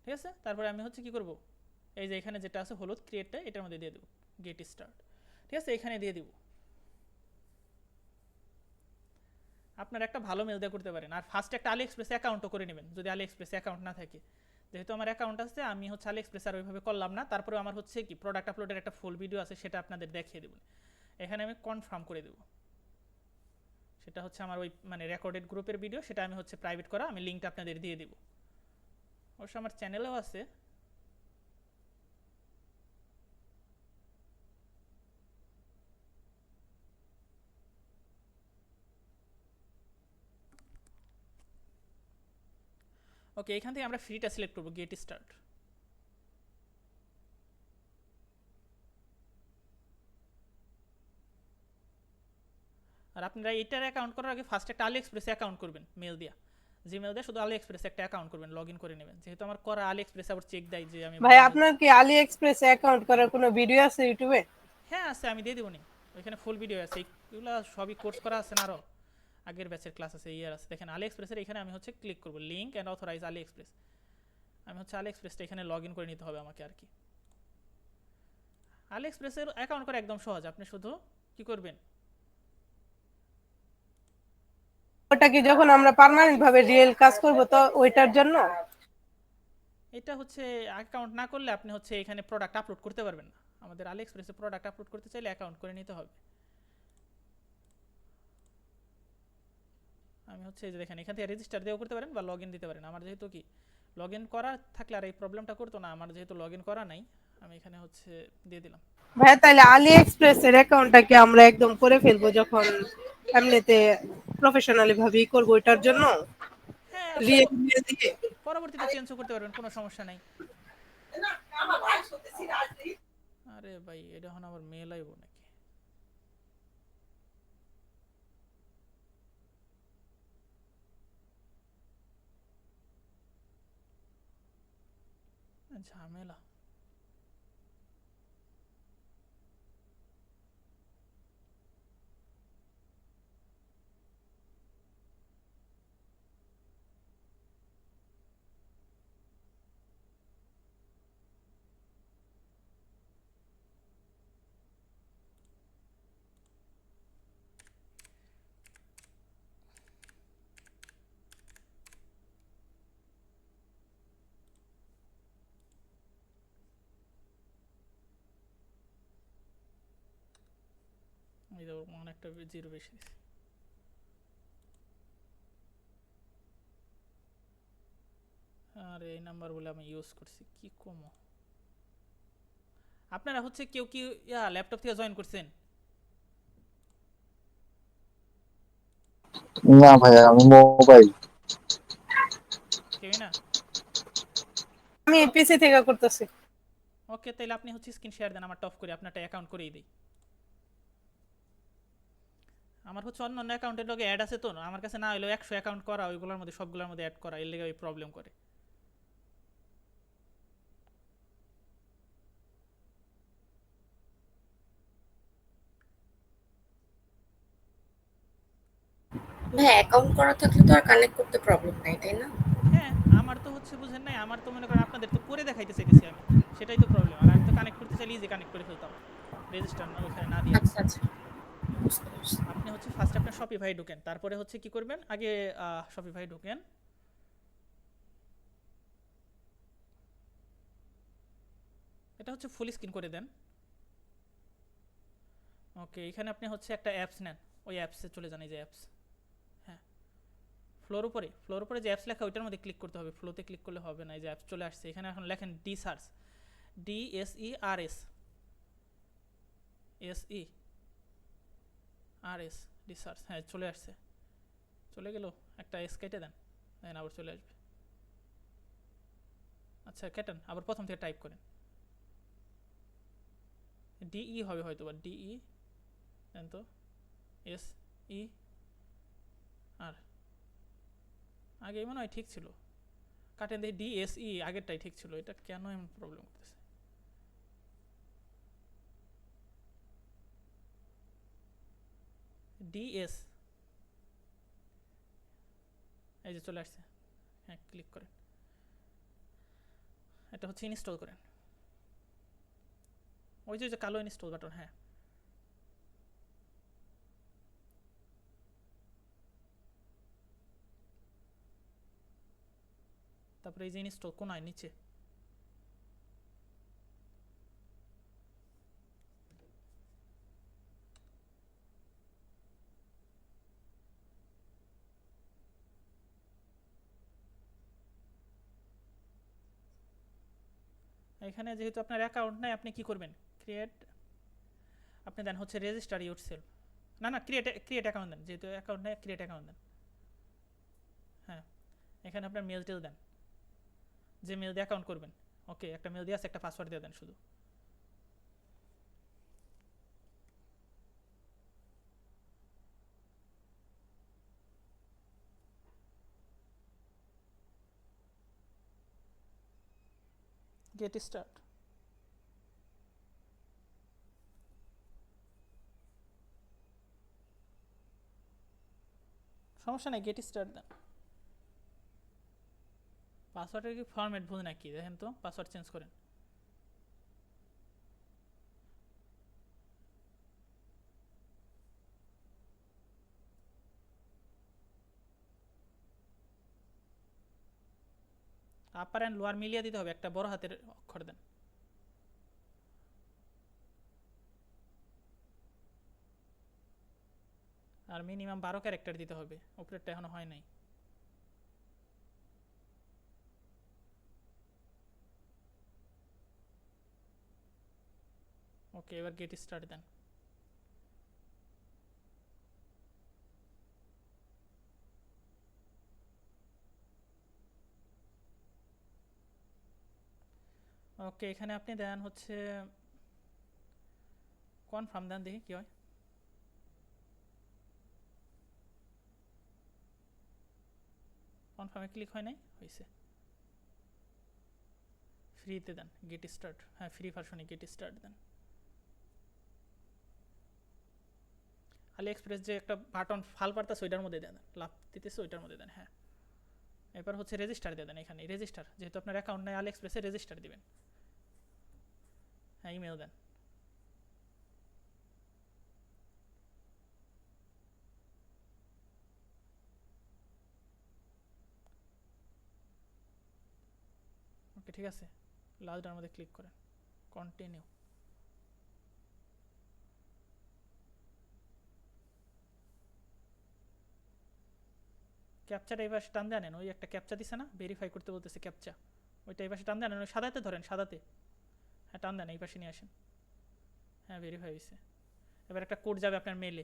ঠিক আছে, তারপরে আমি হচ্ছে কি করব, এই যে এখানে যেটা আছে হলুদ ক্রিয়েটটা, এটার মধ্যে দিয়ে দেবো গেট স্টার্ট। ঠিক আছে, এখানে দিয়ে দিব। আপনার একটা ভালো মেল দিয়ে করতে পারেন। আর ফার্স্ট একটা আলিএক্সপ্রেস অ্যাকাউন্টও করে নেবেন যদি আলিএক্সপ্রেস অ্যাকাউন্ট না থাকে। যেহেতু আমার অ্যাকাউন্ট আছে, আমি হচ্ছে আলিএক্সপ্রেস আর ওইভাবে করলাম না। তারপরে আমার হচ্ছে কি প্রোডাক্ট আপলোডের একটা ফুল ভিডিও আছে, সেটা আপনাদের দেখিয়ে দেবেন। এখানে আমি কনফার্ম করে দেবো। সেটা হচ্ছে আমার ওই মানে রেকর্ডেড গ্রুপের ভিডিও, সেটা আমি হচ্ছে প্রাইভেট করা, আমি লিঙ্কটা আপনাদের দিয়ে দেবো। অবশ্য আমার চ্যানেলেও আছে। ওকে, এখান থেকে আমরা ফ্রিটা সিলেক্ট করবো, গেট স্টার্ট। আর আপনারা এটার অ্যাকাউন্ট করার আগে ফার্স্ট একটা আলিএক্সপ্রেসে অ্যাকাউন্ট করবেন মেল দিয়া, জিমেল দিয়ে শুধু আলিএক্সপ্রেসে একটা অ্যাকাউন্ট করবেন, লগ ইন করে নেবেন। যেহেতু আমার করা আলিএক্সপ্রেস আবার চেক দেয় যে আমি ভাই আপনার কি আলি এক্সপ্রেস অ্যাকাউন্ট করার কোনো ভিডিও আছে ইউটিউবে? হ্যাঁ আছে, আমি দিয়ে দেবো নি, ওইখানে ফুল ভিডিও আছে, এগুলো সবই কোর্স করা আছে না, আরও আগের ব্যাচের ক্লাস আছে, ইয়ার আছে। দেখেন আলিএক্সপ্রেসের এখানে আমি হচ্ছে ক্লিক করবো লিঙ্ক অ্যান্ড অথরাইজ আলিএক্সপ্রেস। আমি হচ্ছে আলিএক্সপ্রেসটা এখানে লগ ইন করে নিতে হবে আমাকে আর কি। আলিএক্সপ্রেসের অ্যাকাউন্ট করা একদম সহজ, আপনি শুধু কি করবেন, ওটা কি যখন আমরা পার্মানেন্ট ভাবে রিয়েল কাজ করব তো ওইটার জন্য? এটা হচ্ছে অ্যাকাউন্ট না করলে আপনি হচ্ছে এখানে প্রোডাক্ট আপলোড করতে পারবেন না। আমাদের আলিএক্সপ্রেসে প্রোডাক্ট আপলোড করতে চাইলে অ্যাকাউন্ট করে নিতে হবে। আমি হচ্ছে এই যে দেখেন এখান থেকে রেজিস্টার দিয়েও করতে পারেন বা লগ ইন দিতে পারেন। আমার যেহেতু কি লগ ইন করা থাকলে আর এই প্রবলেমটা করতো না, আমার যেহেতু লগ ইন করা নাই আমি এখানে হচ্ছে দিয়ে দিলাম। ভাই তাহলে আলি এক্সপ্রেস এর অ্যাকাউন্টটাকে আমরা একদম করে ফেলবো যখন এমনিতে প্রফেশনালি ভাবেই করবো ওইটার জন্য? হ্যাঁ, রিয়েল দিয়ে পরবর্তীতে চেঞ্জও করতে পারবেন, কোনো সমস্যা নাই। আরে ভাই এটা এখন আবার মেল আইব নাকি? ঝামেলা। এই দেখো অনেকটা জিরো বেশি দিছি। আর এই নাম্বার বলে আমি ইউজ করছি, কি কম। আপনারা হচ্ছে কেউ কি ল্যাপটপ থেকে জয়েন করছেন? না ভাইয়া, আমি মোবাইল। কেউই না? আমি পিসি থেকে করতেছি। ওকে, তাহলে আপনি হচ্ছে স্ক্রিন শেয়ার দেন, আমার টপ করে আপনারটা অ্যাকাউন্ট করেই দিই। আমার হচ্ছে অন্য অন্য অ্যাকাউন্টের লগে অ্যাড আছে তো, আমার কাছে না হইলেও 100 অ্যাকাউন্ট করা, ওইগুলোর মধ্যে সবগুলোর মধ্যে অ্যাড করা, এর লেগে ওই প্রবলেম করে। ভাই অ্যাকাউন্ট করা থাকলে তো আর কানেক্ট করতে প্রবলেম নাই, তাই না? হ্যাঁ, আমার তো হচ্ছে বুঝেন নাই, আমার তো মনে করেন আপনাদের তো করে দেখাইতে চাইতেছি আমি, সেটাই তো প্রবলেম। আর আমি তো কানেক্ট করতে চাইলে ইজি কানেক্ট করে ফেলতাম, রেজিস্টার না ওইখানে না দিয়া। আচ্ছা আচ্ছা, বুঝতে পারছি। আপনি হচ্ছে ফার্স্টে আপনার শপিফাই ঢুকেন, তারপরে হচ্ছে কি করবেন, আগে শপিফাই ঢুকেন, এটা হচ্ছে ফুল স্ক্রিন করে দেন। ওকে, এখানে আপনি হচ্ছে একটা অ্যাপস নেন, ওই অ্যাপসে চলে যান, এই যে অ্যাপস, হ্যাঁ ফ্লোর উপরে যে অ্যাপস লেখা ওইটার মধ্যে ক্লিক করতে হবে, ফ্লোতে ক্লিক করলে হবে না, এই যে অ্যাপস চলে আসছে, এখানে এখন লেখেন D search, DSERS, SERS, D search, হ্যাঁ চলে আসছে, চলে গেল, একটা এস কেটে দেন, দেন আবার চলে আসবে। আচ্ছা কেটেন, আবার প্রথম থেকে টাইপ করেন, DE হবে হয়তো বা DE, দেন তো SER, আগে মনে হয় ঠিক ছিল, কাটেন দেখি DSE, আগেরটাই ঠিক ছিল, এটা কেন এমন প্রবলেম করতেছে। DS, এই যে চলে আসছে, হ্যাঁ ক্লিক করেন, এটা হচ্ছে ইনস্টল করেন, ওই যে কালো ইনস্টল বাটন, হ্যাঁ তারপরে এই যে ইনস্টল কোনায় নিচে, এখানে যেহেতু আপনার অ্যাকাউন্ট নাই, আপনি কি করবেন, ক্রিয়েট, আপনি দেন হচ্ছে রেজিস্টার ইউরসেলফ, না ক্রিয়েট অ্যাকাউন্ট দেন, যেহেতু অ্যাকাউন্ট নেই ক্রিয়েট অ্যাকাউন্ট দেন। হ্যাঁ, এখানে আপনার মেল টেল দেন, যে মেল দিয়ে অ্যাকাউন্ট করবেন, ওকে একটা মেল দিয়ে আছে, একটা পাসওয়ার্ড দিয়ে দেন শুধু। গেট স্টার্ট, সমস্যা নেই, গেট স্টার্ট দেন। পাসওয়ার্ডের কি ফরম্যাট ভুল নাকি দেখেন তো, পাসওয়ার্ড চেঞ্জ করেন। আপার অ্যান্ড লোয়ার মিলিয়ে দিতে হবে, একটা বড় হাতের অক্ষর দেন। আর মিনিমাম 12 ক্যারেক্টার দিতে হবে, উপরেরটা এখনো হয় নাই। ওকে, এবার গেট স্টার্ট দেন। ওকে, এখানে আপনি দেন হচ্ছে কনফার্ম দেন, দেখি কি হয়। কনফার্মে ক্লিক হয় নাই, হয়েছে। ফ্রিতে দেন গেট স্টার্ট, হ্যাঁ ফ্রি ভার্সনে গেট স্টার্ট দেন। আলি এক্সপ্রেস যে একটা বাটন ফাল পারতেছে ওইটার মধ্যে দেন, লাভ দিতেছে ওইটার মধ্যে দেন। হ্যাঁ, এবার হচ্ছে রেজিস্টার দিয়ে দেন, এখানে রেজিস্টার, যেহেতু আপনার অ্যাকাউন্ট নাই আলি এক্সপ্রেসে রেজিস্টার দিবেন। হ্যাঁ, ইমেল দেন। ওকে ঠিক আছে, লাস্টটার মধ্যে ক্লিক করেন, কন্টিনিউ। ক্যাপচার এই পাশে টান দিয়ে আনেন, ওই একটা ক্যাপচা দিছে না, ভেরিফাই করতে বলতেছে ক্যাপচা, ওইটা এই পাশে টান দিয়ে আনেন, ওই সাদাতে ধরেন, সাদাতে, হ্যাঁ টান দেন, এই পাশে নিয়ে আসেন। হ্যাঁ ভেরিফাই হয়েছে, এবার একটা কোড যাবে আপনার মেলে।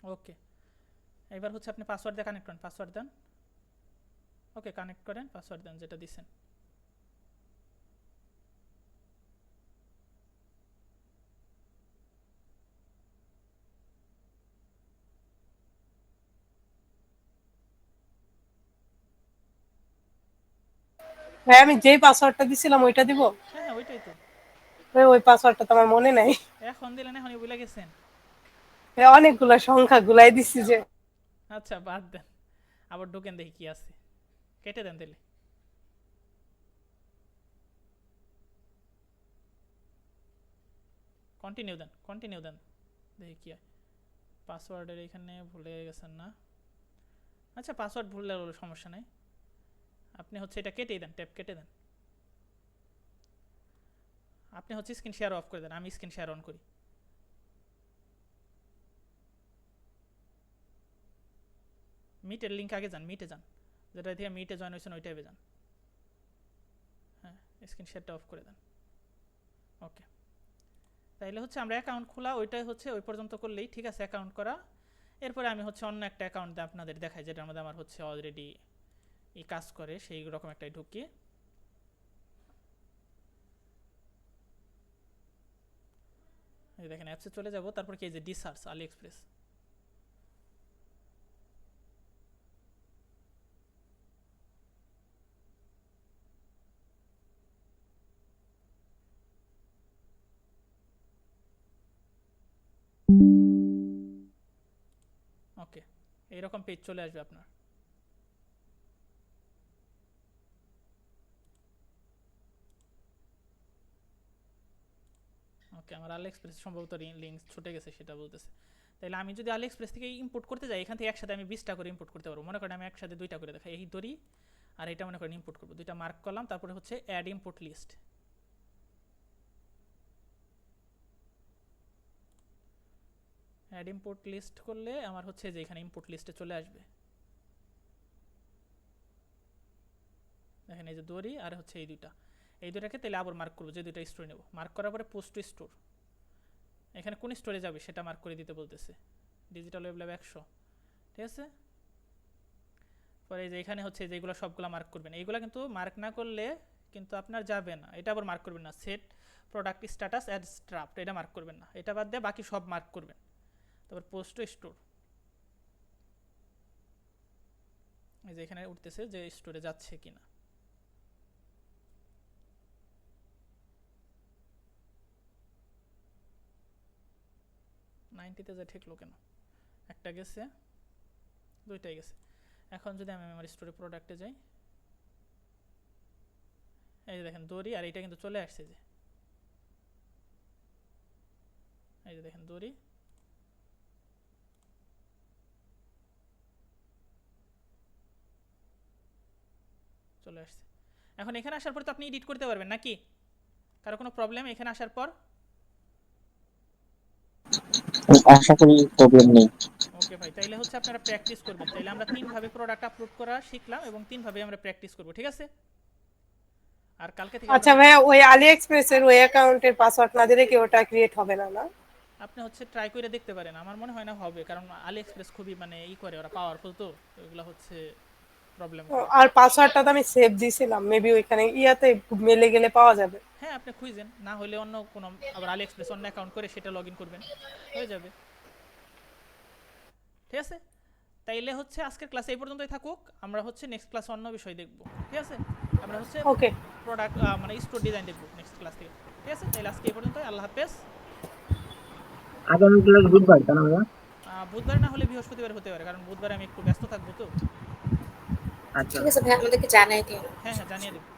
ওকে, এবার হচ্ছে আপনি পাসওয়ার্ড দিয়ে কানেক্ট করেন, পাসওয়ার্ড দেন। ওকে, কানেক্ট করেন, পাসওয়ার্ড দেন যেটা দিচ্ছেন। ভাই আমি যেই পাসওয়ার্ডটা দিছিলাম ওইটা দিব? হ্যাঁ হ্যাঁ, ওইটাই তো। ভাই ওই পাসওয়ার্ডটা তো আমার মনে নাই। এখন দিলেন, এখনই ভুলে গেছেন? ভাই অনেকগুলা সংখ্যা গুলাই দিছি যে। আচ্ছা বাদ দেন, আবার ঢোকেন দেখি কি আছে, কেটে দেন তাহলে। কন্টিনিউ দেন, কন্টিনিউ দেন, দেখি কি হয়। পাসওয়ার্ডের এখানে ভুলে গেছেন না? আচ্ছা পাসওয়ার্ড ভুললে সমস্যা নেই, আপনি হচ্ছে এটা কেটে দেন, ট্যাপ কেটে দেন। আপনি হচ্ছে স্ক্রিন শেয়ার অফ করে দেন, আমি স্ক্রিন শেয়ার অন করি। মিটের লিঙ্ক আগে যান, মিটে যান, যেটা থেকে মিটে জয়েন হয়েছেন ওই ট্যাবে যান। হ্যাঁ, স্ক্রিন শেয়ারটা অফ করে দেন। ওকে, তাইলে হচ্ছে আমরা অ্যাকাউন্ট খোলা ওইটাই হচ্ছে ওই পর্যন্ত করলেই ঠিক আছে, অ্যাকাউন্ট করা। এরপরে আমি হচ্ছে অন্য একটা অ্যাকাউন্ট আপনাদের দেখাই, যেটার মধ্যে আমার হচ্ছে অলরেডি এই কাজ করে, সেই রকম একটাই ঢুকি। এই দেখেন অ্যাপসে চলে যাব, তারপর কি এই যে ডিসার্চ আলি এক্সপ্রেস, ওকে, এইরকম পেজ চলে আসবে আপনার। ওকে, আমার আলি এক্সপ্রেস সম্ভবত লিঙ্ক ছুটে গেছে সেটা বলতেছে। তাহলে আমি যদি আলি এক্সপ্রেস থেকে ইম্পোর্ট করতে যাই, এখান থেকে একসাথে আমি 20টা করে ইম্পোর্ট করতে পারবো। মনে করেন আমি একসাথে 2টা করে দেখাই, এই দড়ি আর এটা মনে করেন ইম্পোর্ট করবো, 2টা মার্ক করলাম, তারপরে হচ্ছে add import list. Add import list করলে আমার হচ্ছে যে এখানে ইম্পোর্ট লিস্টে চলে আসবে। দেখেন এই যে দড়ি আর হচ্ছে এই দুটাকে তাহলে আবার মার্ক করবো, যে 2টা স্টোরে নেব। মার্ক করার পরে পোস্ট টু স্টোর, এখানে কোন স্টোরে যাবে সেটা মার্ক করে দিতে বলতেছে, ডিজিটাল ওয়েব ল্যাব 100, ঠিক আছে। পরে যে এখানে হচ্ছে যেগুলো সবগুলো মার্ক করবেন, এইগুলো কিন্তু মার্ক না করলে কিন্তু আপনার যাবে না। এটা আবার মার্ক করবেন না, set product status as draft, এটা মার্ক করবেন না, এটা বাদ দিয়ে বাকি সব মার্ক করবেন। তারপর পোস্ট টু স্টোর, এই যে এখানে উঠতেছে যে স্টোরে যাচ্ছে কিনা। নাইনটিতে যা ঠেকলো কেন, একটা গেছে, 2টাই গেছে। এখন যদি আমি আমার স্টোরে প্রোডাক্টে যাই, এই যে দেখেন দড়ি আর এটা কিন্তু চলে আসছে, যে এই যে দেখেন দড়ি, চলে আসছে। এখন এখানে আসার পর তো আপনি এডিট করতে পারবেন নাকি? কারো কোনো প্রবলেম এখানে আসার পর? আশা করি প্রবলেম নেই। ওকে ভাই, তাইলে হচ্ছে আপনারা প্র্যাকটিস করবেন। তাইলে আমরা 3 ভাবে প্রোডাক্ট আপলোড করা শিখলাম এবং 3 ভাবে আমরা প্র্যাকটিস করব, ঠিক আছে? আর কালকে থেকে আচ্ছা ভাইয়া, ওই আলি এক্সপ্রেস এর ওই অ্যাকাউন্টের পাসওয়ার্ড না দিলে কি ওটা ক্রিয়েট হবে না? না আপনি হচ্ছে ট্রাই করে দেখতে পারেন, আমার মনে হয় না হবে, কারণ আলি এক্সপ্রেস খুবই মানে করে, ওরা পাওয়ারফুল, তো এগুলো হচ্ছে প্রবলেম করে। আর পাসওয়ার্ডটা তো আমি সেভ দিছিলাম, মেবি ওইখানে ইয়াতে মেলে গেলে পাওয়া যাবে। হ্যাঁ, আপনি খুঁজেন, না হলে অন্য কোনো আবার আলি এক্সপ্রেস অন্য অ্যাকাউন্ট করে সেটা লগইন করবেন, হয়ে যাবে, ঠিক আছে? তাইলে হচ্ছে আজকের ক্লাস এই পর্যন্তই থাকুক, আমরা হচ্ছে নেক্সট ক্লাস অন্য বিষয় দেখব, ঠিক আছে? আমরা হচ্ছে ওকে, প্রোডাক্ট মানে স্টোর ডিজাইন দেখব নেক্সট ক্লাস থেকে, ঠিক আছে? তাইলে আজকে এই পর্যন্তই, আল্লাহ হাফেজ। আগামী ক্লাস বুধবার, তাই না ভাইয়া? বুধবার না হলে বৃহস্পতিবার হতে পারে, কারণ বুধবারে আমি একটু ব্যস্ত থাকবো তো। আচ্ছা ঠিক আছে ভাই, আমাদেরকে জানাই দিও। হ্যাঁ হ্যাঁ, জানিয়ে দেবো।